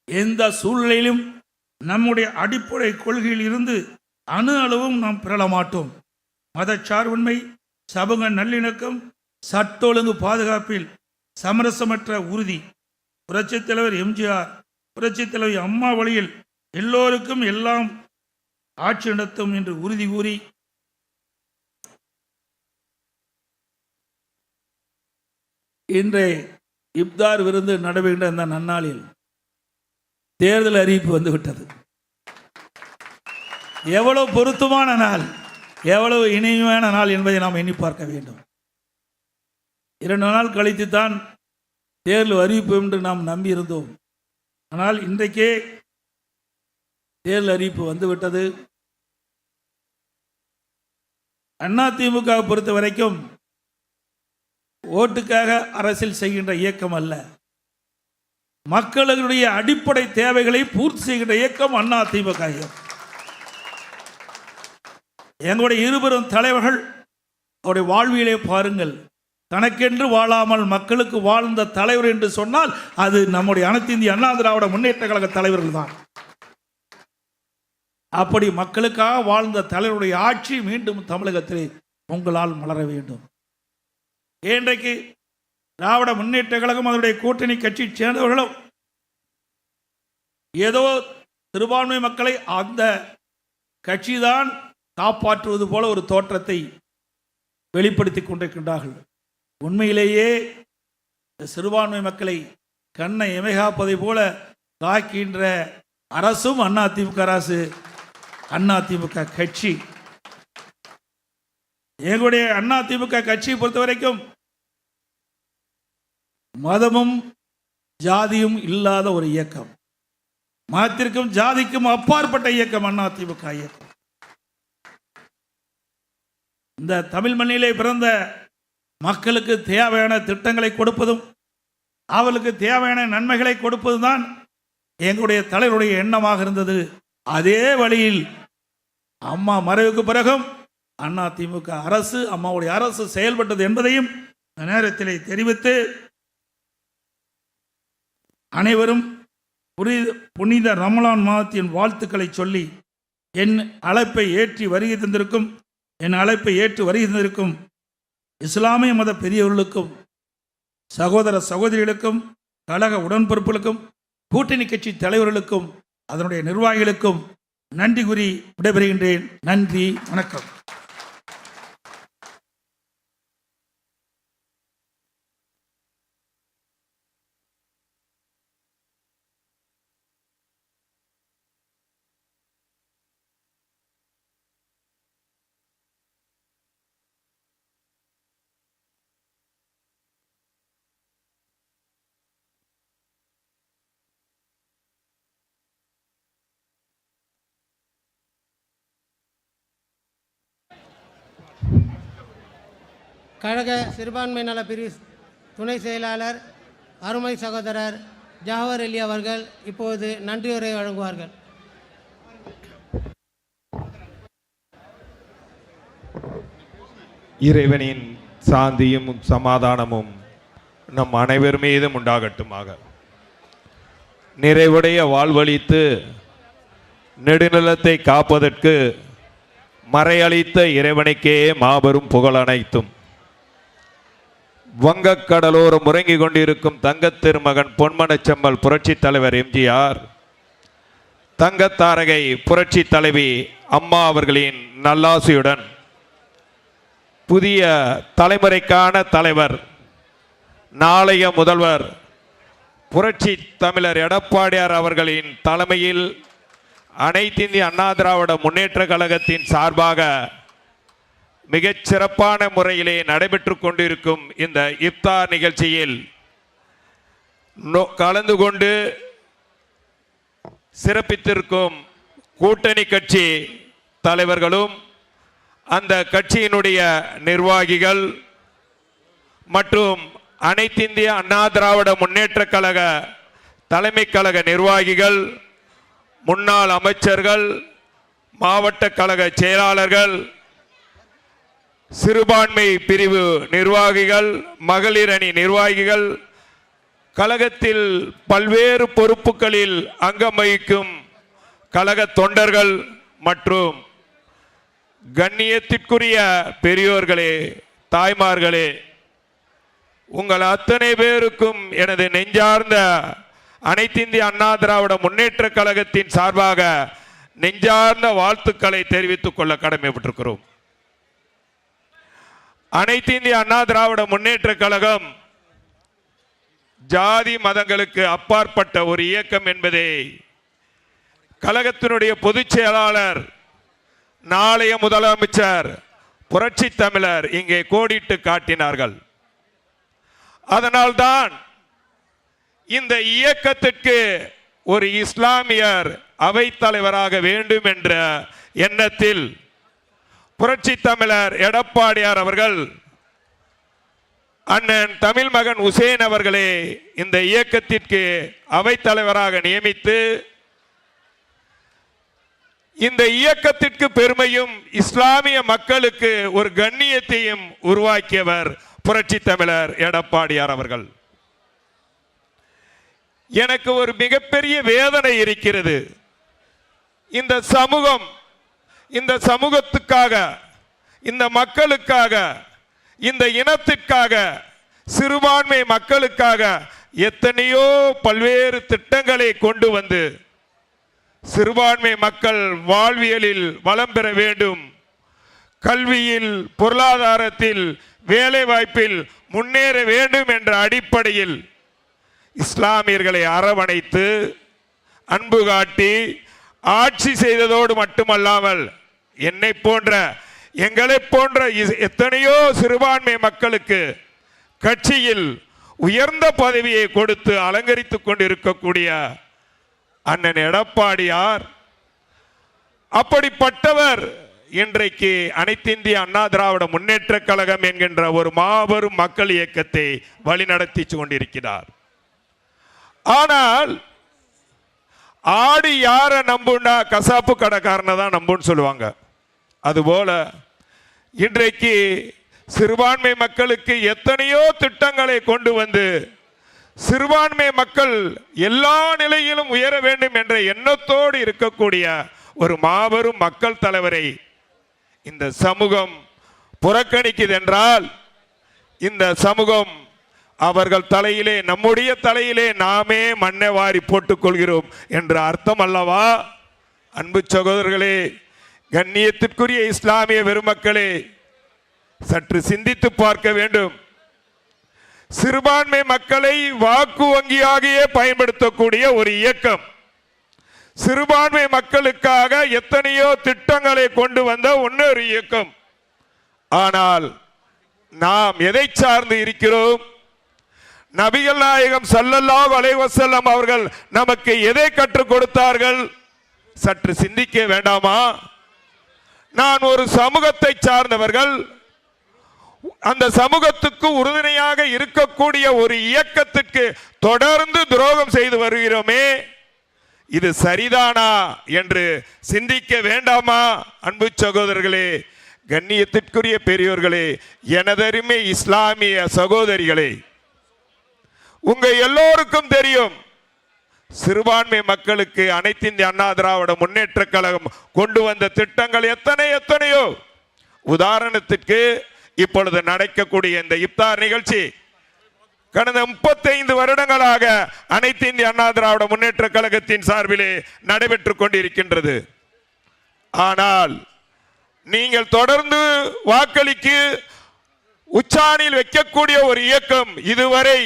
எந்த சூழ்நிலையிலும் நம்முடைய அடிப்படை கொள்கையில் இருந்து அணு அளவும் நாம் பெறல மாட்டோம். மதச்சார்பின்மை, சமூக நல்லிணக்கம், சட்ட ஒழுங்கு பாதுகாப்பில் சமரசமற்ற உறுதி. புரட்சித் தலைவர் எம்ஜிஆர், புரட்சித் தலைவி அம்மா வழியில் எல்லோருக்கும் எல்லாம் ஆட்சி நடத்தும் என்று உறுதி கூறி இன்றைய இப்தார் விருந்து நடைபெறுகின்ற இந்த நன்னாளில் தேர்தல் அறிவிப்பு வந்துவிட்டது. எவ்வளவு பொருத்தமான நாள், எவ்வளவு இனிமையான நாள் என்பதை நாம் எண்ணி பார்க்க வேண்டும். 2 நாள் கழித்து தான் தேர்தல் அறிவிப்பு என்று நாம் நம்பியிருந்தோம். ஆனால் இன்றைக்கே தேர்தல் அறிவிப்பு வந்துவிட்டது. அதிமுக பொறுத்த வரைக்கும் ஓட்டுக்காக அரசியல் செய்கின்ற இயக்கம் அல்ல, மக்களுடைய அடிப்படை தேவைகளை பூர்த்தி செய்கின்ற இயக்கம் அதிமுக இயக்கம். எங்களுடைய இருவரும் தலைவர்கள் அவருடைய வாழ்வியலை பாருங்கள். தனக்கென்று வாழாமல் மக்களுக்கு வாழ்ந்த தலைவர் என்று சொன்னால் அது நம்முடைய அனைத்து இந்திய அண்ணா திராவிட முன்னேற்ற கழக தலைவர்கள் தான். அப்படி மக்களுக்காக வாழ்ந்த தலைவருடைய ஆட்சி மீண்டும் தமிழகத்திலே உங்களால் மலர வேண்டும். இன்றைக்கு திராவிட முன்னேற்ற கழகம் அதனுடைய கூட்டணி கட்சி சேர்ந்தவர்களும் ஏதோ சிறுபான்மை மக்களை அந்த கட்சிதான் காப்பாற்றுவது போல ஒரு தோற்றத்தை வெளிப்படுத்தி கொண்டிருக்கின்றார்கள். உண்மையிலேயே சிறுபான்மை மக்களை கண்ணை எமைகாப்பதை போல தாக்கின்ற அரசும் அதிமுக அரசு, அதிமுக கட்சி. எங்களுடைய அதிமுக கட்சியை பொறுத்த வரைக்கும் மதமும் ஜாதியும் இல்லாத ஒரு இயக்கம், மதத்திற்கும் ஜாதிக்கும் அப்பாற்பட்ட இயக்கம் அதிமுக இயக்கம். இந்த தமிழ் மண்ணிலே பிறந்த மக்களுக்கு தேவையான திட்டங்களை கொடுப்பதும் அவர்களுக்கு தேவையான நன்மைகளை கொடுப்பதும் தான் எங்களுடைய தலைவருடைய எண்ணமாக இருந்தது. அதே வழியில் அம்மா மறைவுக்கு பிறகும் அதிமுக அரசு, அம்மாவுடைய அரசு செயல்பட்டது என்பதையும் நேரத்திலே தெரிவித்து அனைவரும் புனித ரமலான் மாதத்தின் வாழ்த்துக்களை சொல்லி என் அழைப்பை ஏற்று வருகை தந்திருக்கும் இஸ்லாமிய மத பெரியவர்களுக்கும் சகோதர சகோதரிகளுக்கும் கழக உடன்பொறுப்புகளுக்கும் கூட்டணி கட்சி தலைவர்களுக்கும் அதனுடைய நிர்வாகிகளுக்கும் நன்றி கூறி விடைபெறுகின்றேன். நன்றி, வணக்கம். கழக சிறுபான்மை நல பிரிவு துணை செயலாளர் அருமை சகோதரர் ஜாவர் அலி அவர்கள் இப்போது நன்றியுரை வழங்குவார்கள். இறைவனின் சாந்தியும் சமாதானமும் நம் அனைவர் மீதும் உண்டாகட்டுமாக. நிறைவுடைய வாழ்வழித்து நெடுநிலத்தை காப்பதற்கு மறையளித்த இறைவனுக்கே மாபெரும் புகழ் அனைத்தும். வங்கக்கடலோரம் உறங்கிக் கொண்டிருக்கும் தங்கத் திருமகன் பொன்மனச்செம்மல் புரட்சி தலைவர் எம்ஜிஆர், தங்கத்தாரகை புரட்சி தலைவி அம்மா அவர்களின் நல்லாசியுடன் புதிய தலைமுறைக்கான தலைவர், நாளைய முதல்வர் புரட்சி தமிழர் எடப்பாடியார் அவர்களின் தலைமையில் அனைத்திந்திய அண்ணா திராவிட முன்னேற்ற கழகத்தின் சார்பாக மிகச் சிறப்பான முறையிலே நடைபெற்று கொண்டிருக்கும் இந்த இப்தார் நிகழ்ச்சியில் கலந்து கொண்டு சிறப்பித்திருக்கும் கூட்டணி கட்சி தலைவர்களும் அந்த கட்சியினுடைய நிர்வாகிகள் மற்றும் அனைத்திந்திய அண்ணா திராவிட முன்னேற்ற கழக தலைமை கழக நிர்வாகிகள், முன்னாள் அமைச்சர்கள், மாவட்ட கழக செயலாளர்கள், சிறுபான்மை பிரிவு நிர்வாகிகள், மகளிர் அணி நிர்வாகிகள், கழகத்தில் பல்வேறு பொறுப்புகளில் அங்கம் வகிக்கும் கழக தொண்டர்கள் மற்றும் கண்ணியத்திற்குரிய பெரியோர்களே, தாய்மார்களே, உங்கள் அத்தனை பேருக்கும் எனது நெஞ்சார்ந்த அனைத்திந்திய அண்ணா திராவிட முன்னேற்ற கழகத்தின் சார்பாக நெஞ்சார்ந்த வாழ்த்துக்களை தெரிவித்துக் கொள்ள கடமைப்பட்டிருக்கிறோம். அனைத்திந்திய அண்ணா திராவிட முன்னேற்ற கழகம் ஜாதி மதங்களுக்கு அப்பாற்பட்ட ஒரு இயக்கம் என்பதை கழகத்தினுடைய பொதுச் செயலாளர், நாளைய முதலமைச்சர் புரட்சி தமிழர் இங்கே கோடிட்டு காட்டினார்கள். அதனால்தான் இந்த இயக்கத்திற்கு ஒரு இஸ்லாமியர் அவைத் தலைவராக வேண்டும் என்ற எண்ணத்தில் புரட்சி தமிழர் எடப்பாடியார் அவர்கள் அண்ணன் தமிழ் மகன் உசேன் அவர்களே இந்த இயக்கத்திற்கு அவைத் தலைவராக நியமித்து இந்த இயக்கத்திற்கு பெருமையும் இஸ்லாமிய மக்களுக்கு ஒரு கண்ணியத்தையும் உருவாக்கியவர் புரட்சி தமிழர் எடப்பாடியார் அவர்கள். எனக்கு ஒரு மிகப்பெரிய வேதனை இருக்கிறது. இந்த சமூகம், இந்த சமூகத்துக்காக, இந்த மக்களுக்காக, இந்த இனத்திற்காக, சிறுபான்மை மக்களுக்காக எத்தனையோ பல்வேறு திட்டங்களை கொண்டு வந்து சிறுபான்மை மக்கள் வாழ்வியலில் வளம் பெற வேண்டும், கல்வியில், பொருளாதாரத்தில், வேலை வாய்ப்பில் முன்னேற வேண்டும் என்ற அடிப்படையில் இஸ்லாமியர்களை அரவணைத்து அன்பு காட்டி ஆட்சி செய்ததோடு மட்டுமல்லாமல் என்னை போன்ற, எங்களை போன்ற எத்தனையோ சிறுபான்மை மக்களுக்கு கட்சியில் உயர்ந்த பதவியை கொடுத்து அலங்கரித்துக் கொண்டிருக்கக்கூடிய அண்ணன் எடப்பாடியார், அப்படிப்பட்டவர் இன்றைக்கு அனைத்திந்திய அண்ணா திராவிட முன்னேற்ற கழகம் என்கின்ற ஒரு மாபெரும் மக்கள் இயக்கத்தை வழிநடத்தி கொண்டிருக்கிறார். ஆனால் ஆடு யாரை நம்புனா கசாப்பு கடைக்காரனை தான் நம்புன்னு சொல்லுவாங்க. அதுபோல இன்றைக்கு சிறுபான்மை மக்களுக்கு எத்தனையோ திட்டங்களை கொண்டு வந்து சிறுபான்மை மக்கள் எல்லா நிலையிலும் உயர வேண்டும் என்ற எண்ணத்தோடு இருக்கக்கூடிய ஒரு மாபெரும் மக்கள் தலைவரை இந்த சமூகம் புறக்கணிக்குது என்றால் இந்த சமூகம் அவர்கள் தலையிலே, நம்முடைய தலையிலே நாமே மண்ணை வாரி போட்டுக் கொள்கிறோம் என்ற அர்த்தம் அல்லவா? அன்பு சகோதரர்களே, கண்ணியத்திற்குரிய இஸ்லாமிய பெருமக்களே, சற்று சிந்தித்து பார்க்க வேண்டும். சிறுபான்மை மக்களை வாக்கு வங்கியாகவே பயன்படுத்தக்கூடிய ஒரு இயக்கம், சிறுபான்மை மக்களுக்காக எத்தனையோ திட்டங்களை கொண்டு வந்த இன்னொரு இயக்கம். ஆனால் நாம் எதை சார்ந்து இருக்கிறோம்? நபிகள் நாயகம் ஸல்லல்லாஹு அலைஹி வஸல்லம் அவர்கள் நமக்கு எதை கற்றுக் கொடுத்தார்கள்? சற்று சிந்திக்க வேண்டாமா? நான் ஒரு சமூகத்தை சார்ந்தவர்கள், அந்த சமூகத்துக்கு உறுதுணையாக இருக்கக்கூடிய ஒரு இயக்கத்திற்கு தொடர்ந்து துரோகம் செய்து வருகிறோமே, இது சரிதானா என்று சிந்திக்க வேண்டாமா? அன்பு சகோதரர்களே, கண்ணியத்திற்குரிய பெரியோர்களே, எனதருமை இஸ்லாமிய சகோதரிகளே, உங்க எல்லோருக்கும் தெரியும், சிறுபான்மை மக்களுக்கு அனைத்து இந்திய அண்ணா திராவிட முன்னேற்ற கழகம் கொண்டு வந்த திட்டங்கள் எத்தனையோ. உதாரணத்திற்கு இப்பொழுது நடக்கக்கூடிய இந்த இப்தார் நிகழ்ச்சி கடந்த 35 வருடங்களாக அனைத்து இந்திய அண்ணா திராவிட முன்னேற்ற கழகத்தின் சார்பிலே நடைபெற்றுக் கொண்டிருக்கின்றது. ஆனால் நீங்கள் தொடர்ந்து வாக்களிக்கு உச்சாணியில் வைக்கக்கூடிய ஒரு இயக்கம் இதுவரை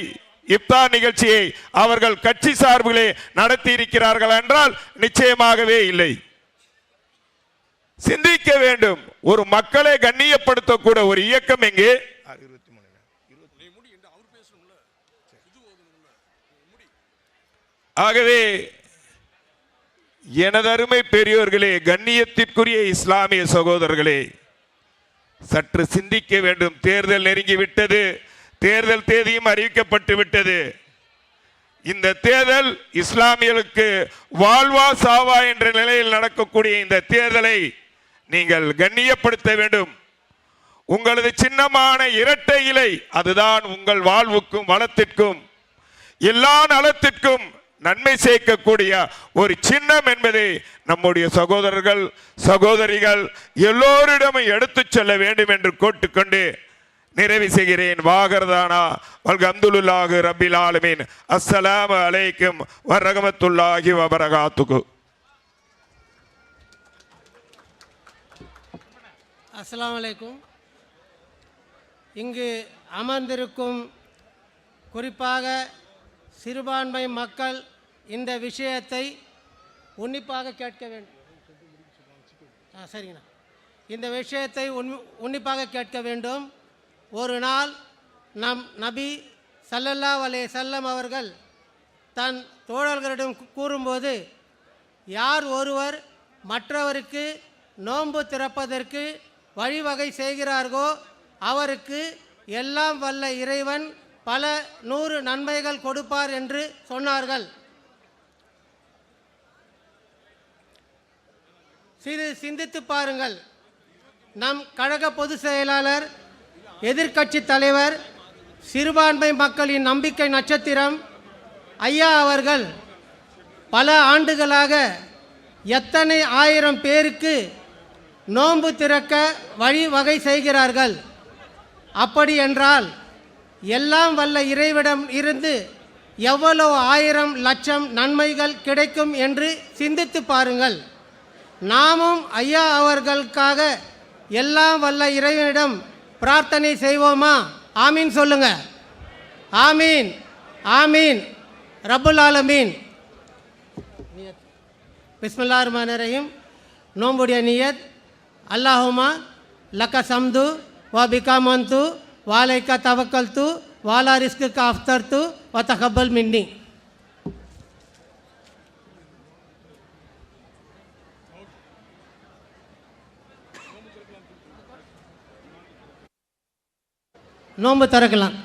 இப்தார் நிகழ்ச்சியை அவர்கள் கட்சி சார்பிலே நடத்தி இருக்கிறார்கள் என்றால் நிச்சயமாகவே இல்லை. சிந்திக்க வேண்டும். ஒரு மக்களை கண்ணியப்படுத்தக்கூடிய ஒரு இயக்கம் எங்கே? ஆகவே எனதருமை பெரியோர்களே, கண்ணியத்திற்குரிய இஸ்லாமிய சகோதரர்களே, சற்று சிந்திக்க வேண்டும். தேர்தல் நெருங்கிவிட்டது, தேர்தல் தேதியும் அறிவிக்கப்பட்டு விட்டது. இந்த தேர்தல் இஸ்லாமியர்களுக்கு வாழ்வா சாவா என்ற நிலையில் நடக்கக்கூடிய இந்த தேர்தலை நீங்கள் கண்ணியப்படுத்த வேண்டும். உங்களது சின்னமான இரட்டை இலை, அதுதான் உங்கள் வாழ்வுக்கும் வளத்திற்கும் எல்லா நலத்திற்கும் நன்மை சேர்க்கக்கூடிய ஒரு சின்னம் என்பதை நம்முடைய சகோதரர்கள் சகோதரிகள் எல்லோரிடமும் எடுத்துச் செல்ல வேண்டும் என்று கேட்டுக்கொண்டு நிறைவு செய்கிறேன். வாகர்தானா வல்ஹம்துலில்லாஹி ரப்பில் ஆலமீன். அஸ்ஸலாமு அலைக்கும் வரஹ்மத்துல்லாஹி வபரகாத்துஹு. அஸ்ஸலாமு அலைக்கும். இங்கு அமர்ந்திருக்கும் குறிப்பாக சிறுபான்மை மக்கள் இந்த விஷயத்தை உன்னிப்பாக கேட்க வேண்டும். சரிங்கண்ணா, இந்த விஷயத்தை உன்னிப்பாக கேட்க வேண்டும். ஒரு நாள் நம் நபி ஸல்லல்லாஹு அலைஹி வஸல்லம் அவர்கள் தன் தோழர்களிடம் கூறும்போது, யார் ஒருவர் மற்றவருக்கு நோன்பு திறப்பதற்கு வழிவகை செய்கிறார்களோ அவருக்கு எல்லாம் வல்ல இறைவன் பல 100 நன்மைகள் கொடுப்பார் என்று சொன்னார்கள். சிறு சிந்தித்து பாருங்கள். நம் கழக பொதுச் செயலாளர், எதிர்க்கட்சி தலைவர், சிறுபான்மை மக்களின் நம்பிக்கை நட்சத்திரம் ஐயா அவர்கள் பல ஆண்டுகளாக எத்தனை ஆயிரம் பேருக்கு நோன்பு திறக்க வழிவகை செய்கிறார்கள். அப்படி என்றால் எல்லாம் வல்ல இறைவிடம் இருந்து எவ்வளவு 1000 லட்சம் நன்மைகள் கிடைக்கும் என்று சிந்தித்து பாருங்கள். நாமும் ஐயா அவர்களுக்காக எல்லாம் வல்ல இறைவனிடம் பிரார்த்தனை செய்வோமா? ஆமீன் சொல்லுங்க. ஆமீன், ஆமீன், ரப்புல் ஆலமீன். பிஸ்மில்லாஹிர் ரஹ்மானிர் ரஹீம். நோம்புடைய நியத். அல்லாஹுமா லக்க சம்து வ பிகா மந்து வாலைக்க தவக்கல்து வாலா ரிஸ்குக்க அஃப்தர்து வ தகப்பல் மின்னி. நோன்பு திறக்கலாம்.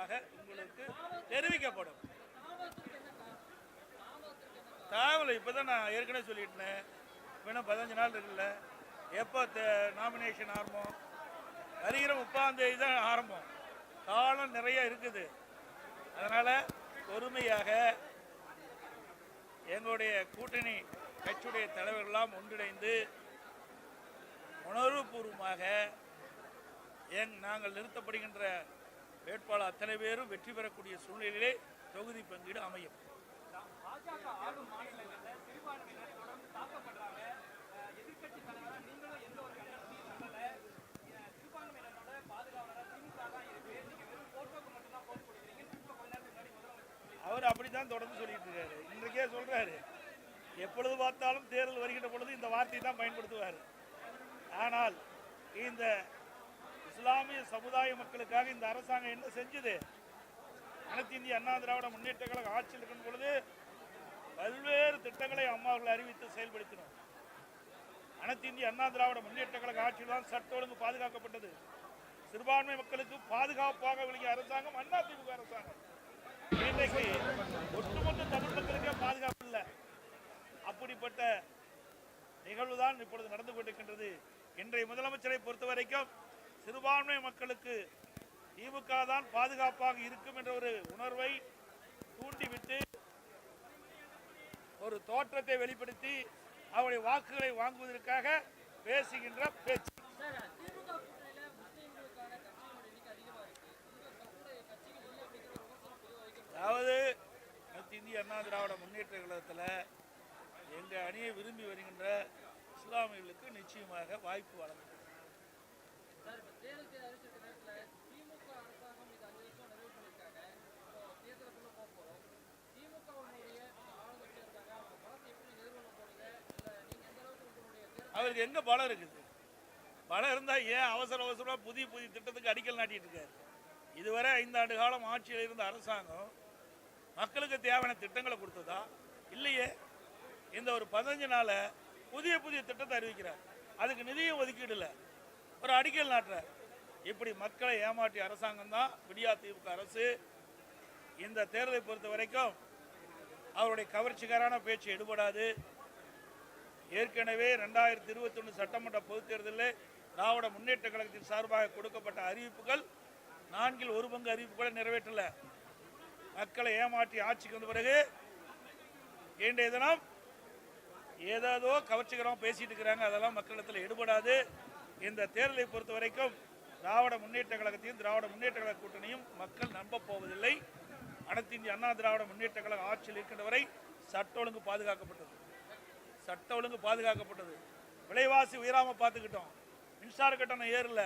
மூலமாக உங்களுக்கு தெரிவிக்கப்படும். தேவையில்லை, இப்போதான் நான் ஏற்கனவே சொல்லிட்டேன். இன்னும் 15 நாள் இருக்குல்ல, எப்போ நாமினேஷன் ஆரம்பம்? வருகிற 30ஆம் தேதி தான் ஆரம்பம். காலம் நிறைய இருக்குது. அதனால் பொறுமையாக எங்களுடைய கூட்டணி கட்சியுடைய தலைவர்களெல்லாம் ஒன்றிணைந்து உணர்வுபூர்வமாக நாங்கள் நிறுத்தப்படுகின்ற வேட்பாளர் அத்தனை பேரும் வெற்றி பெறக்கூடிய சூழ்நிலையிலே தொகுதி பங்கீடு அமையும். அவர் அப்படித்தான் தொடர்ந்து சொல்லிட்டு இருக்காரு. இன்றைக்கே சொல்றாரு, எப்பொழுது பார்த்தாலும் தேர்தல் வருகின்ற பொழுது இந்த வார்த்தையை தான் பயன்படுத்துவார். ஆனால் இந்த இஸ்லாமிய சமுதாய மக்களுக்காக இந்த அரசாங்கம் என்ன செஞ்சது? அனைத்து இந்திய அண்ணா திராவிட முன்னேற்ற கழக ஆட்சியில் இருக்கும் பொழுது பல்வேறு திட்டங்களை அம்மா அவர்கள் அறிவித்து செயல்படுத்தினோம். அனைத்து இந்திய அண்ணா திராவிட முன்னேற்ற கழக ஆட்சியில் தான் சட்ட ஒழுங்கு பாதுகாக்கப்பட்டது. சிறுபான்மை மக்களுக்கு பாதுகாப்பாக விளங்கிய அரசாங்கம் அதிமுக அரசாங்கம். இன்றைக்கு ஒட்டுமொத்த தமிழ் மக்களுக்கே பாதுகாப்பு இல்லை. அப்படிப்பட்ட நிகழ்வுதான் இப்பொழுது நடந்து கொண்டிருக்கின்றது. இன்றைய முதலமைச்சரை பொறுத்த வரைக்கும் சிறுபான்மை மக்களுக்கு திமுக தான் பாதுகாப்பாக இருக்கும் என்ற ஒரு உணர்வை தூண்டிவிட்டு ஒரு தோற்றத்தை வெளிப்படுத்தி அவருடைய வாக்குகளை வாங்குவதற்காக பேசுகின்ற பேச்சு. அதாவது அனைத்து இந்திய அண்ணா திராவிட முன்னேற்ற கழகத்தில் எங்கள் அணியை விரும்பி வருகின்ற இஸ்லாமியர்களுக்கு நிச்சயமாக வாய்ப்பு வழங்கும். அவருக்கு எங்க பலம் இருக்குது? பலம் இருந்தா ஏன் அவசர அவசரமா புதிய புதிய திட்டத்துக்கு அடிக்கல் நாட்டிட்டு இருக்காரு? இதுவரை 5 ஆண்டு காலம் ஆட்சியில் இருந்த அரசாங்கம் மக்களுக்கு தேவையான திட்டங்களை கொடுத்ததா? இல்லையே. இந்த ஒரு 15 நாள புதிய புதிய திட்டத்தை அறிவிக்கிறார். அதுக்கு நிதியும் ஒதுக்கீடு இல்லை, ஒரு அடிக்கல் நாட்டுறார். இப்படி மக்களை ஏமாற்றிய அரசாங்கம் தான் விடியா திமுக அரசு. இந்த தேர்தலை பொறுத்த வரைக்கும் அவருடைய கவர்ச்சிகரான பேச்சு எடுபடாது. ஏற்கனவே 2021 சட்டமன்ற பொதுத் தேர்தலில் திராவிட முன்னேற்ற கழகத்தின் சார்பாக கொடுக்கப்பட்ட அறிவிப்புகள் 4 1 பங்கு அறிவிப்புகளை நிறைவேற்றல. மக்களை ஏமாற்றி ஆட்சிக்கு வந்த பிறகு இன்றைய தினம் ஏதோ கவர்ச்சிகரமாக பேசிட்டு இருக்கிறாங்க. அதெல்லாம் மக்களிடத்தில் எடுபடாது. இந்த தேர்தலை பொறுத்த வரைக்கும் திராவிட முன்னேற்ற கழகத்தையும் திராவிட முன்னேற்ற கழக கூட்டணியும் மக்கள் நம்ப போவதில்லை. அனைத்து இந்திய அண்ணா திராவிட முன்னேற்ற கழக ஆட்சியில் இருக்கின்ற வரை சட்ட ஒழுங்கு பாதுகாக்கப்பட்டது. சட்ட ஒழுங்கு பாதுகாக்கப்பட்டது. விலைவாசி உயராமல் பார்த்துக்கிட்டோம். மின்சார கட்டணம் ஏறல,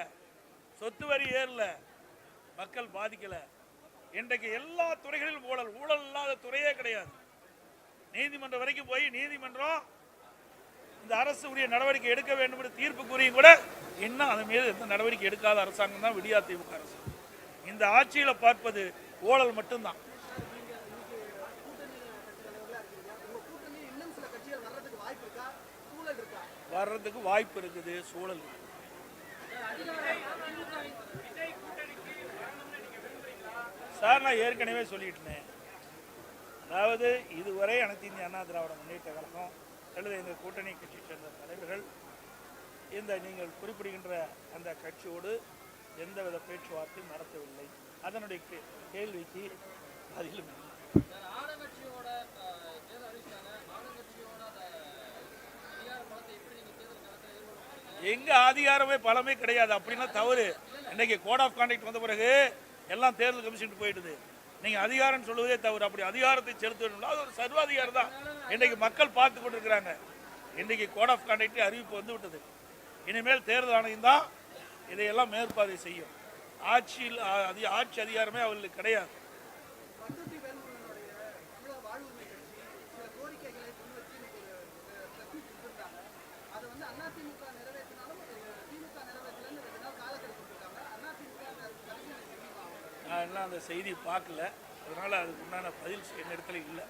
சொத்து வரி ஏறல, மக்கள் பாதிக்கல. இன்றைக்கு எல்லா துறைகளிலும் ஊழல், ஊழல் இல்லாத துறையே கிடையாது. நீதிமன்றம் வரைக்கும் போய் நீதிமன்றம் இந்த அரசு உரிய நடவடிக்கை எடுக்க வேண்டும் என்று தீர்ப்பு கூறியும் கூட இன்னும் அதன் மீது எந்த நடவடிக்கை எடுக்காத அரசாங்கம் தான் விடியா திமுக அரசு. இந்த ஆட்சியில பார்ப்பது ஊழல் மட்டும்தான். வர்றதுக்கு வாய்ப்பு இருக்குது, சூழல். சார், நான் ஏற்கனவே சொல்லிட்டேன். அதாவது இதுவரை அனைத்து இந்திய அண்ணா திராவிட முன்னேற்ற கழகம் அல்லது எங்கள் கூட்டணி கட்சியை சேர்ந்த தலைவர்கள் இந்த நீங்கள் குறிப்பிடுகின்ற அந்த கட்சியோடு எந்தவித பேச்சுவார்த்தையும் நடத்தவில்லை. அதனுடைய கேள்விக்கு பதிலும் இல்லை. எங்க அதிகாரமே பலமே கிடையாது. அப்படின்னா தவறு. இன்னைக்கு கோட் ஆஃப் கான்டக்ட் வந்த பிறகு எல்லாம் தேர்தல் கமிஷன் போயிடுது. நீங்க அதிகாரம் சொல்லுவதே தவறு. அப்படி அதிகாரத்தை செலுத்த வேண்டும், அது ஒரு சர்வாதிகாரம் தான். இன்றைக்கு மக்கள் பார்த்து கொண்டிருக்கிறாங்க. இன்றைக்கு கோட் ஆஃப் கான்டக்ட் அறிவிப்பு வந்து விட்டது. இனிமேல் தேர்தல் ஆணையம் தான் இதையெல்லாம் மேற்பார்வை செய்யும். ஆட்சியில் ஆட்சி அதிகாரமே அவர்களுக்கு கிடையாது. நான் எல்லாம் அந்த செய்தி பார்க்கல, அதனால அதுக்கு உண்டான பதில் என்னிடத்துல இல்லை.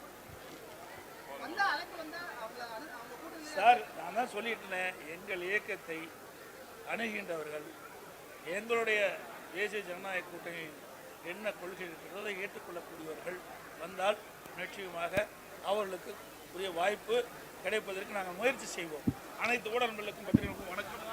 சார், நான் தான் சொல்லிட்டேன், எங்கள் இயக்கத்தை அணுகின்றவர்கள், எங்களுடைய தேசிய ஜனநாயக கூட்டணி என்ன கொள்கை இருக்கிறதோ அதை ஏற்றுக்கொள்ளக்கூடியவர்கள் வந்தால் நிச்சயமாக அவர்களுக்கு உரிய வாய்ப்பு கிடைப்பதற்கு நாங்கள் முயற்சி செய்வோம். அனைத்து ஊடகங்களுக்கும் பத்திரிகைகளுக்கும் வணக்கம்.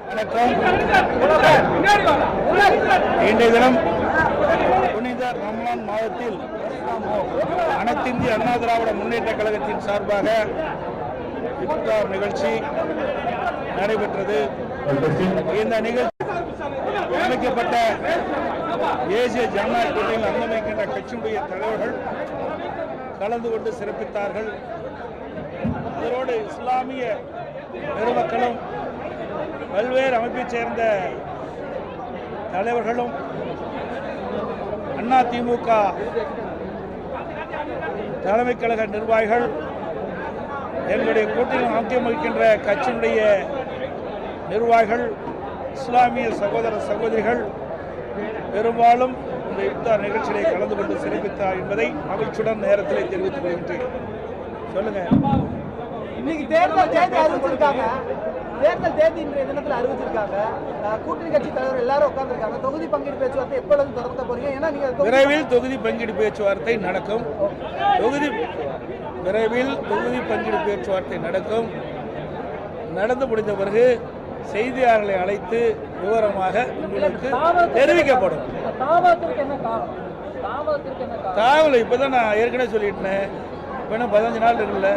வணக்கம். இன்றைய தினம் புனித ரமலான் மாதத்தில் அனைத்திந்திய அண்ணா திராவிட முன்னேற்ற கழகத்தின் சார்பாக இஃப்தார் நிகழ்ச்சி நடைபெற்றது. இந்த நிகழ்ச்சி அமைக்கப்பட்ட தேசிய ஜனநாயக கூட்டணியில் அங்கமைக்கின்ற கட்சியுடைய தலைவர்கள் கலந்து கொண்டு சிறப்பித்தார்கள். அதனோடு இஸ்லாமிய பெருமக்களும் பல்வேறு அமைப்பைச் சேர்ந்த தலைவர்களும் அதிமுக தலைமை கழக நிர்வாகிகள் எங்களுடைய கூட்டணியில் ஆக்கியம் வகிக்கின்ற கட்சியினுடைய நிர்வாகிகள் இஸ்லாமிய சகோதர சகோதரிகள் பெரும்பாலும் இந்த இஃப்தார் நிகழ்ச்சியை கலந்து கொண்டு சிறப்பித்தார் என்பதை மகிழ்ச்சியுடன் நேரத்தில் தெரிவித்துக் கொள்கின்றேன். சொல்லுங்க. இன்னைக்கு தேர்தல் தேதி அறிவிச்சிருக்காங்க. தேர்தல் தேதி இன்றைய தினத்தில் அறிவிச்சிருக்காங்க. கூட்டணி கட்சி தலைவர் எல்லாரும் உட்கார்ந்துருக்காங்க. தொகுதி பங்கீடு பேச்சுவார்த்தை எப்பொழுது தொடர்ந்த போறீங்க? ஏன்னா நீங்க விரைவில் தொகுதி பங்கீடு பேச்சுவார்த்தை நடக்கும். விரைவில் தொகுதி பங்கீடு பேச்சுவார்த்தை நடக்கும். நடந்து முடிந்த பிறகு செய்தியாளர்களை அழைத்து விவரமாக உங்களுக்கு தெரிவிக்கப்படும். தாவல் இப்பதான் நான் ஏற்கனவே சொல்லிட்டேன். இப்போ 15 நாள் இருக்குல்ல,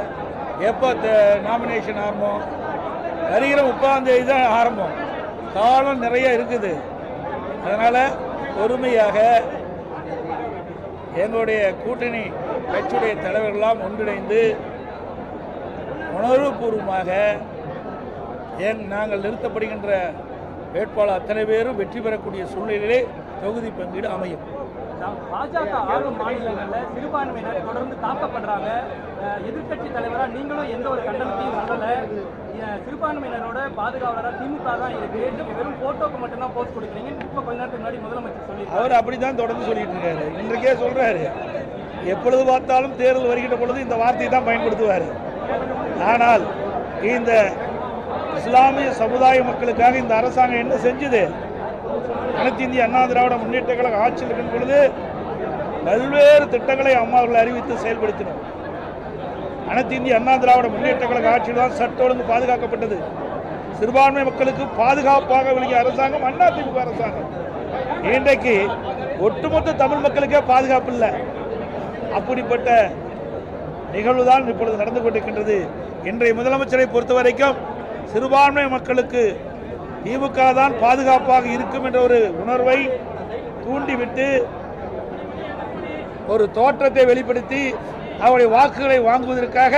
எப்போ நாமினேஷன் ஆரம்பம்? வருகிற 30ஆம் தேதி தான் ஆரம்பம். காலம் நிறைய இருக்குது. அதனால் பொறுமையாக எங்களுடைய கூட்டணி கட்சியுடைய தலைவர்களெல்லாம் ஒன்றிணைந்து உணர்வுபூர்வமாக நாங்கள் நிறுத்தப்படுகின்ற வேட்பாளர் அத்தனை பேரும் வெற்றி பெறக்கூடிய சூழ்நிலையிலே தொகுதி பங்கீடு அமையும். பாஜக ஆளும் மாநிலங்களில் சிறுபான்மையினர் தொடர்ந்து தாக்கப்படுறாங்க. எதிர்கட்சி தலைவராக நீங்களும் எந்த ஒரு கண்டனத்தையும் சொல்லலை. சிறுபான்மையினரோட பாதுகாவலராக திமுக தான் இருக்கு. வெறும் போட்டோக்கு மட்டும்தான் போஸ்ட் கொடுக்குறீங்க. இப்போ கொஞ்ச நேரத்துக்கு முன்னாடி முதலமைச்சர் சொல்லி அவர் அப்படிதான் தொடர்ந்து சொல்லிட்டு இருக்காரு. இன்றைக்கே சொல்றாரு, எப்பொழுது பார்த்தாலும் தேர்தல் வருகின்ற பொழுது இந்த வார்த்தையை தான் பயன்படுத்துவார். ஆனால் இந்த இஸ்லாமிய சமுதாய மக்களுக்காக இந்த அரசாங்கம் என்ன செஞ்சது? அனைத்து இந்திய அண்ணா திராவிட முன்னேற்ற கழக ஆட்சியில் இருக்கும் பொழுது பல்வேறு திட்டங்களை அம்மாவர்கள் அறிவித்து செயல்படுத்தினோம். அனைத்து இந்திய அண்ணா திராவிட முன்னேற்ற கழக ஆட்சியில் தான் சட்ட ஒழுங்கு பாதுகாக்கப்பட்டது. சிறுபான்மை மக்களுக்கு பாதுகாப்பாக விளங்கிய அரசாங்கம் அதிமுக அரசாங்கம். இன்றைக்கு ஒட்டுமொத்த தமிழ் மக்களுக்கே பாதுகாப்பு இல்லை. அப்படிப்பட்ட நிகழ்வுதான் இப்பொழுது நடந்து கொண்டிருக்கின்றது. இன்றைய முதலமைச்சரை பொறுத்த வரைக்கும் சிறுபான்மை மக்களுக்கு திமுக தான் பாதுகாப்பாக இருக்கும் என்ற ஒரு உணர்வை தூண்டிவிட்டு ஒரு தோற்றத்தை வெளிப்படுத்தி அவருடைய வாக்குகளை வாங்குவதற்காக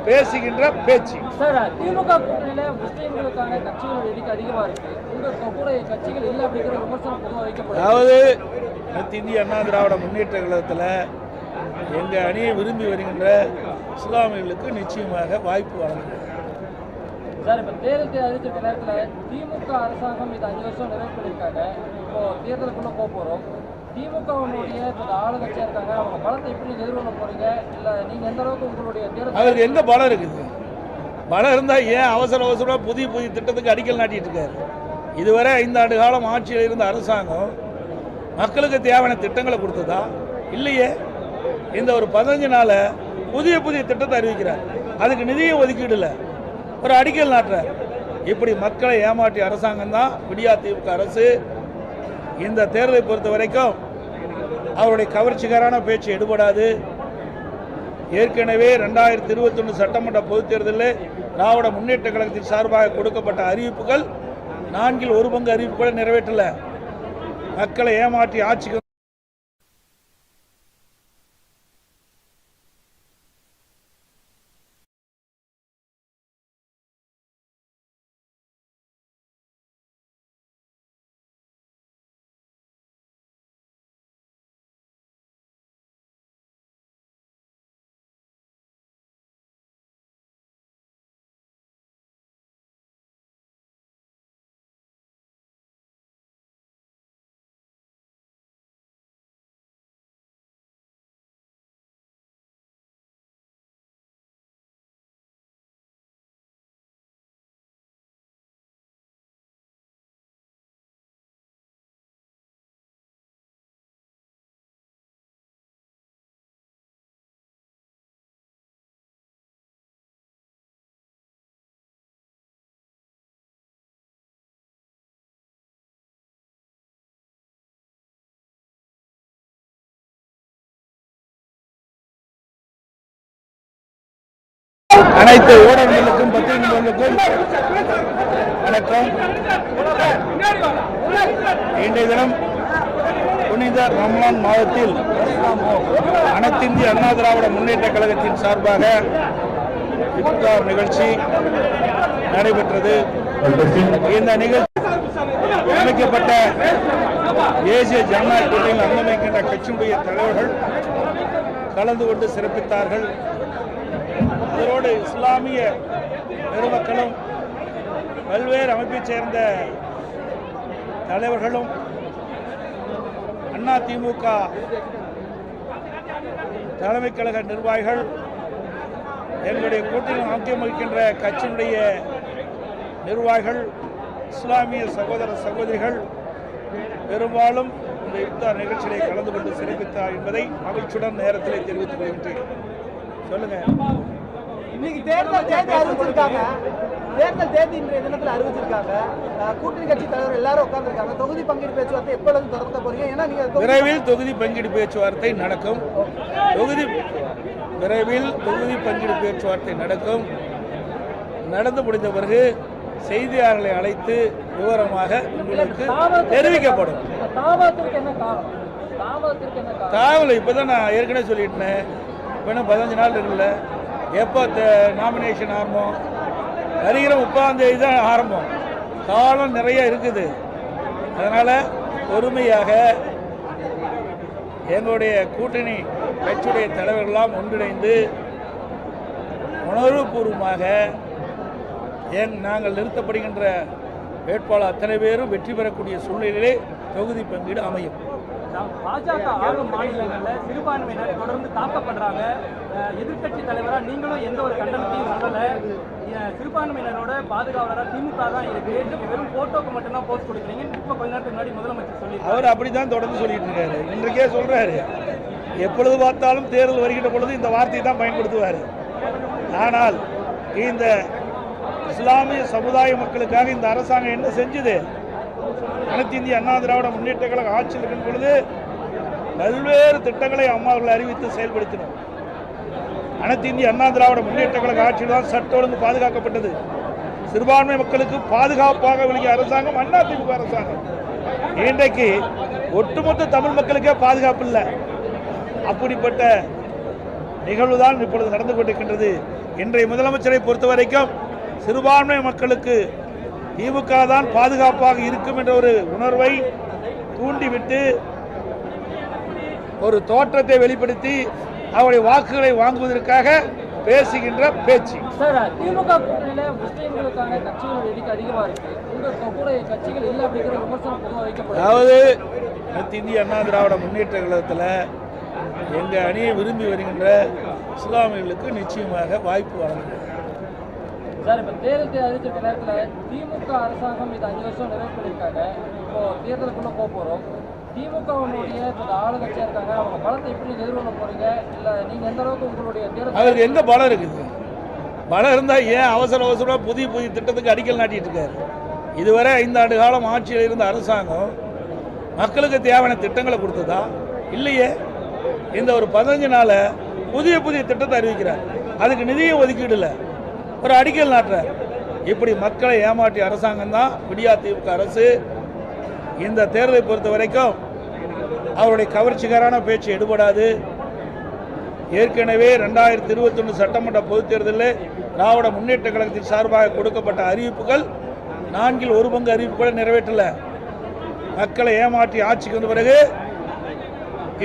பேசுகின்ற பேச்சு. சார், திமுக கூட்டணியில முஸ்லீம்களுக்கான கட்சிகள் எண்ணிக்கை அதிகமாக இருக்கு. உங்க கூட கட்சிகள் இல்லை அப்படிங்கிற விமர்சனம் பொதுவாக வைக்கப்படும். அதாவது அனைத்து இந்திய அண்ணா திராவிட முன்னேற்ற கழகத்தில் எங்கள் அணியை விரும்பி வருகின்ற இஸ்லாமியர்களுக்கு நிச்சயமாக வாய்ப்பு வழங்குகிறது. சார், இப்போ தேர்தல் அறிவிச்சிருக்க நேரத்தில் திமுக அரசாங்கம் இது 5 வருஷம் நிறைவு பண்ணியிருக்காங்க. இப்போ தேர்தலுக்குள்ள போக போகிறோம். திமுகவுடைய இப்போ ஆளுங்கட்சியாக இருக்காங்க. அவங்க பலத்தை எப்படி நீங்கள் எதிர்கொள்ள போறீங்க? இல்லை நீங்கள் எந்த அளவுக்கு உங்களுடைய தேர்தல் அவருக்கு எங்கே பலம் இருக்குது? பலம் இருந்தால் ஏன் அவசரமாக புதிய திட்டத்துக்கு அடிக்கல் நாட்டிட்டு இருக்காரு? இதுவரை 5 ஆண்டு காலம் ஆட்சியில் இருந்த அரசாங்கம் மக்களுக்கு தேவையான திட்டங்களை கொடுத்ததா? இல்லையே. இந்த ஒரு 15 நாள் புதிய திட்டத்தை அறிவிக்கிறார். அதுக்கு நிதியும் ஒதுக்கீடு இல்லை, ஒரு அடிக்கல் நாட்டுறார். இப்படி மக்களை ஏமாற்றிய அரசாங்கம் தான் விடியா திமுக அரசு. இந்த தேர்தலை பொறுத்த வரைக்கும் அவருடைய கவர்ச்சிகரான பேச்சு எடுபடாது. ஏற்கனவே 2021 சட்டமன்ற பொதுத் தேர்தலில் திராவிட முன்னேற்ற கழகத்தின் சார்பாக கொடுக்கப்பட்ட அறிவிப்புகள் 4 1 பங்கு அறிவிப்புகளை நிறைவேற்றல. மக்களை ஏமாற்றி ஆட்சிக்கு அனைத்து ஊடகங்களுக்கும் பத்திரிகைகளுக்கும் வணக்கம். இன்றைய தினம் புனித ரமலான் மாதத்தில் அனைத்து இந்திய அண்ணா திராவிட முன்னேற்ற கழகத்தின் சார்பாக இஃப்தார் நிகழ்ச்சி நடைபெற்றது. இந்த நிகழ்ச்சி அமைக்கப்பட்ட தேசிய ஜனநாயக கூட்டணியில் அங்கமைக்கின்ற கட்சியுடைய தலைவர்கள் கலந்து கொண்டு சிறப்பித்தார்கள். அதோடு இஸ்லாமிய பெருமக்களும் பல்வேறு அமைப்பைச் சேர்ந்த தலைவர்களும் அதிமுக தலைமை கழக நிர்வாகிகள் எங்களுடைய கூட்டணியில் ஆக்கியம் வகிக்கின்ற கட்சியினுடைய நிர்வாகிகள் இஸ்லாமிய சகோதர சகோதரிகள் பெரும்பாலும் இந்த இஃப்தார் நிகழ்ச்சியை கலந்து கொண்டு சிறப்பித்தார் என்பதை மகிழ்ச்சியுடன் நேரத்தில் தெரிவித்துக் கொள்கின்றேன். சொல்லுங்க. இன்னைக்கு தேர்தல் தேதி அறிவிச்சிருக்காங்க. தேர்தல் தேதி இன்றைய தினத்தில் அறிவிச்சிருக்காங்க. கூட்டணி கட்சி தலைவர் எல்லாரும் உட்கார்ந்துருக்காங்க. தொகுதி பங்கீடு பேச்சுவார்த்தை எப்பொழுது தொடர்ந்த போறீங்க? ஏன்னா நீங்க விரைவில் தொகுதி பங்கீடு பேச்சுவார்த்தை நடக்கும். விரைவில் தொகுதி பங்கீடு பேச்சுவார்த்தை நடக்கும். நடந்து முடிந்த பிறகு செய்தியாளர்களை அழைத்து விவரமாக உங்களுக்கு தெரிவிக்கப்படும். தாவல் இப்பதான் நான் ஏற்கனவே சொல்லிட்டேன். இப்போ 15 நாள் இருக்குல்ல. எப்போ நாமினேஷன் ஆரம்பம்? வருகிற 30ஆம் தேதி தான் ஆரம்பம். காலம் நிறைய இருக்குது. அதனால் பொறுமையாக எங்களுடைய கூட்டணி கட்சியுடைய தலைவர்களெல்லாம் ஒன்றிணைந்து உணர்வுபூர்வமாக நாங்கள் நிறுத்தப்படுகின்ற வேட்பாளர் அத்தனை பேரும் வெற்றி பெறக்கூடிய சூழ்நிலையிலே தொகுதி பங்கீடு அமையும். பாஜக ஆளும் மாநிலங்களில் சிறுபான்மையினர் தொடர்ந்து தாக்கப்படுறாங்க. எதிர்கட்சி தலைவராக நீங்களும் எந்த ஒரு கண்டனத்தையும் சொல்லலை. சிறுபான்மையினரோட பாதுகாவலராக திமுக தான் இருக்கு. வெறும் போட்டோக்கு மட்டும்தான் போஸ்ட் கொடுக்குறீங்க. இப்போ கொஞ்ச நேரத்துக்கு முன்னாடி முதலமைச்சர் சொல்லி அவர் அப்படிதான் தொடர்ந்து சொல்லிட்டு இருக்காரு. இன்றைக்கே சொல்றாரு. எப்பொழுது பார்த்தாலும் தேர்தல் வருகின்ற பொழுது இந்த வார்த்தையை தான் பயன்படுத்துவார். ஆனால் இந்த இஸ்லாமிய சமுதாய மக்களுக்காக இந்த அரசாங்கம் என்ன செஞ்சது? அனைத்து இந்திய அண்ணா திராவிட முன்னேற்ற கழக ஆட்சியில் இருக்கும் பொழுது பல்வேறு திட்டங்களை அம்மாவர்கள் அறிவித்து செயல்படுத்தினோம். அனைத்து இந்திய அண்ணா திராவிட முன்னேற்ற கழக ஆட்சியில் தான் சட்ட ஒழுங்கு பாதுகாக்கப்பட்டது. சிறுபான்மை மக்களுக்கு பாதுகாப்பாக விளங்கிய அரசாங்கம் அதிமுக அரசாங்கம். இன்றைக்கு ஒட்டுமொத்த தமிழ் மக்களுக்கே பாதுகாப்பு இல்லை. அப்படிப்பட்ட நிகழ்வுதான் இப்பொழுது நடந்து கொண்டிருக்கின்றது. இன்றைய முதலமைச்சரை பொறுத்த வரைக்கும் சிறுபான்மை மக்களுக்கு திமுக தான் பாதுகாப்பாக இருக்கும் என்ற ஒரு உணர்வை தூண்டிவிட்டு ஒரு தோற்றத்தை வெளிப்படுத்தி அவருடைய வாக்குகளை வாங்குவதற்காக பேசுகின்ற பேச்சு. திமுக கூட்டணியில முஸ்லிம்களுக்கான கட்சிகள் எண்ணிக்கை அதிகமாக இருக்கு. உங்க கூட கட்சிகள் இல்லை அப்படிங்கிற விமர்சனம் பொதுவாக வைக்கப்படும். அதாவது இந்திய அண்ணா திராவிட முன்னேற்ற கழகத்தில் எங்கள் அணியை விரும்பி வருகின்ற இஸ்லாமியர்களுக்கு நிச்சயமாக வாய்ப்பு வழங்குகிறது. சார், இப்போ தேர்தல் அறிவிச்சிருக்க நேரத்தில் திமுக அரசாங்கம் இது 5 வருஷம் நிறைவு பண்ணியிருக்காங்க. இப்போ தேர்தலுக்குள்ள போகிறோம். திமுகவுடைய இப்போ ஆளுங்கட்சியாக இருக்காங்க. அவங்க பலத்தை எப்படி எதிர்கொள்ள போறீங்க? இல்லை நீங்கள் எந்த அளவுக்கு உங்களுடைய தேர்தல் அதுக்கு எங்கே பலம் இருக்குது? பலம் இருந்தால் ஏன் அவசரமாக புதிய திட்டத்துக்கு அடிக்கல் நாட்டிட்டு இருக்காரு? இதுவரை 5 ஆண்டு காலம் ஆட்சியில் இருந்த அரசாங்கம் மக்களுக்கு தேவையான திட்டங்களை கொடுத்ததா? இல்லையே. இந்த ஒரு 15 நாள் புதிய திட்டத்தை அறிவிக்கிறார். அதுக்கு நிதியும் ஒதுக்கீடு இல்லை. ஒரு அடிக்கல் நாட்டுறார். இப்படி மக்களை ஏமாற்றிய அரசாங்கம் தான் விடியா திமுக அரசு. இந்த தேர்தலை பொறுத்த வரைக்கும் அவருடைய கவர்ச்சிகரான பேச்சு எடுபடாது. ஏற்கனவே 2021 சட்டமன்ற பொதுத் தேர்தலில் திராவிட முன்னேற்ற கழகத்தின் சார்பாக கொடுக்கப்பட்ட அறிவிப்புகள் 4 1 பங்கு அறிவிப்புகளை நிறைவேற்றல. மக்களை ஏமாற்றி ஆட்சிக்கு வந்த பிறகு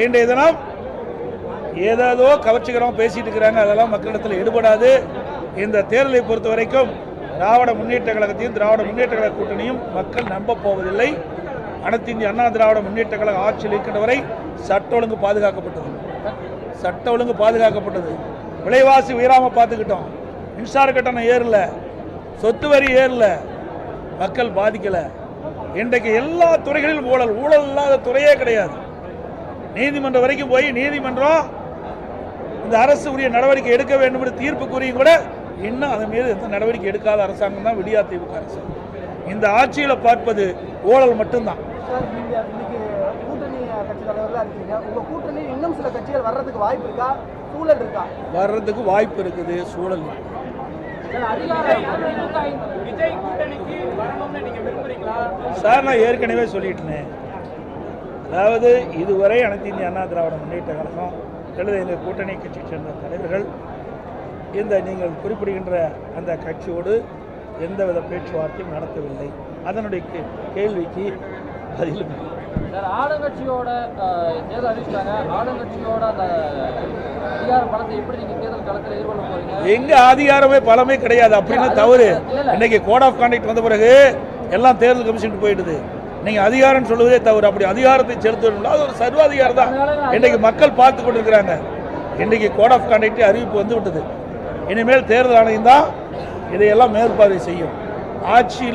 இன்றைய தினம் ஏதோ கவர்ச்சிகரமாக பேசிட்டு இருக்கிறாங்க. அதெல்லாம் மக்களிடத்தில் எடுபடாது. இந்த தேர்தலை பொறுத்த வரைக்கும் திராவிட முன்னேற்ற கழகத்தையும் திராவிட முன்னேற்ற கழக கூட்டணியும் மக்கள் நம்ப போவதில்லை. அனைத்து இந்திய அண்ணா திராவிட முன்னேற்ற கழக ஆட்சியில் இருக்கின்ற வரை சட்ட ஒழுங்கு பாதுகாக்கப்பட்டது. சட்ட ஒழுங்கு பாதுகாக்கப்பட்டது. விலைவாசி உயராமல் பார்த்துக்கிட்டோம். மின்சார கட்டணம் ஏறல, சொத்து வரி ஏறல, மக்கள் பாதிக்கலை. இன்றைக்கு எல்லா துறைகளிலும் ஊழல் இல்லாத துறையே கிடையாது. நீதிமன்றம் வரைக்கும் போய் நீதிமன்றம் இந்த அரசு உரிய நடவடிக்கை எடுக்க வேண்டும் என்று தீர்ப்பு கூறியும் கூட இன்னும் அதன் மீது எந்த நடவடிக்கை எடுக்காத அரசாங்கம் தான் விடியா திமுக அரசு. இந்த ஆட்சியில் பார்ப்பது ஊழல் மட்டும்தான். கூட்டணி கட்சி தலைவர்களாக இருக்கீங்க. உங்க கூட்டணி இன்னும் சில கட்சிகள் வர்றதுக்கு வாய்ப்பு இருக்கா? சூழல் இருக்கா? வர்றதுக்கு வாய்ப்பு இருக்குது, சூழல். விஜய் கூட்டணிக்கு வரணும்னு நீங்க விரும்புறீங்களா? சார், நான் ஏற்கனவே சொல்லிட்டேன். அதாவது இதுவரை அனைத்து இந்திய அண்ணா திராவிட முன்னேற்ற கழகம் அல்லது எங்கள் கூட்டணி கட்சியை சேர்ந்த தலைவர்கள் இந்த நீங்கள் குறிப்பிடுகின்ற அந்த கட்சியோடு எந்தவித பேச்சுவார்த்தையும் நடத்தவில்லை. அதனுடைய கேள்விக்கு பதிலும் சார், ஆளுங்கட்சியோட தேர்தல் அறிவிச்சிட்டாங்க. ஆளுங்கட்சியோட அந்த அதிகார பலத்தை எப்படி நீங்க தேர்தல் களத்தில் எதிர்கொள்ள போறீங்க? எங்க அதிகாரமே பலமே கிடையாது அப்படின்னு தவறு. இன்னைக்கு கோட் ஆஃப் கான்டக்ட் வந்த பிறகு எல்லாம் தேர்தல் கமிஷனுக்கு போயிடுது. நீங்க அதிகாரம் சொல்லுவதே தவறு. அப்படி அதிகாரத்தை செலுத்தணும், அது ஒரு சர்வாதிகாரம் தான். இன்னைக்கு மக்கள் பார்த்து கொண்டிருக்கிறாங்க. இன்னைக்கு கோட் ஆஃப் கான்டக்ட் அறிவிப்பு வந்து விட்டது. இனிமேல் தேர்தல் ஆணையம் தான் இதையெல்லாம் மேற்பார்வை செய்யும். ஆட்சி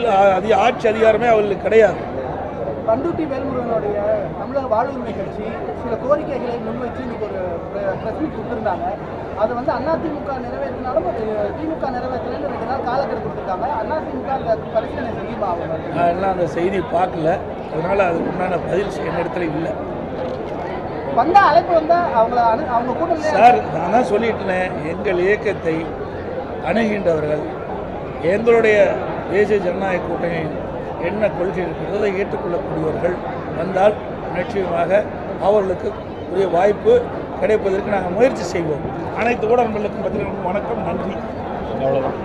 அதிகாரமே அவர்களுக்கு கிடையாது. பண்ருட்டி வேல்முருகனுடைய தமிழக வாழ்வுரிமை கட்சி சில கோரிக்கைகளை முன்வச்சு இன்னைக்கு ஒரு பிரஸ் மீட் கொடுத்துருந்தாங்க. அதை வந்து அதிமுக நிறைவேற்றினாலும் திமுக நிறைவேற்றலன்னு 2 நாள் காலக்கெடு கொடுத்துருக்காங்க. அதிமுக அந்த பரிசீலனை செய்யுமா? நான் எல்லாம் அந்த செய்தி பார்க்கல, அதனால அதுக்கு உண்டான பதில் என்னிடத்துல இல்லை. வந்த அழைப்பு வந்தா அவங்க கூட்டம் சார், நான் தான் சொல்லிட்டேன், எங்கள் இயக்கத்தை அணுகின்றவர்கள் எங்களுடைய தேசிய ஜனநாயக கூட்டணியின் என்ன கொள்கை இருக்கிறதோ அதை ஏற்றுக்கொள்ளக்கூடியவர்கள் வந்தால் நிச்சயமாக அவர்களுக்கு உரிய வாய்ப்பு கிடைப்பதற்கு நாங்கள் முயற்சி செய்வோம். அனைத்து ஊடகங்களுக்கும் பத்திரிகைகளுக்கும் வணக்கம், நன்றி. அவ்வளோதான்.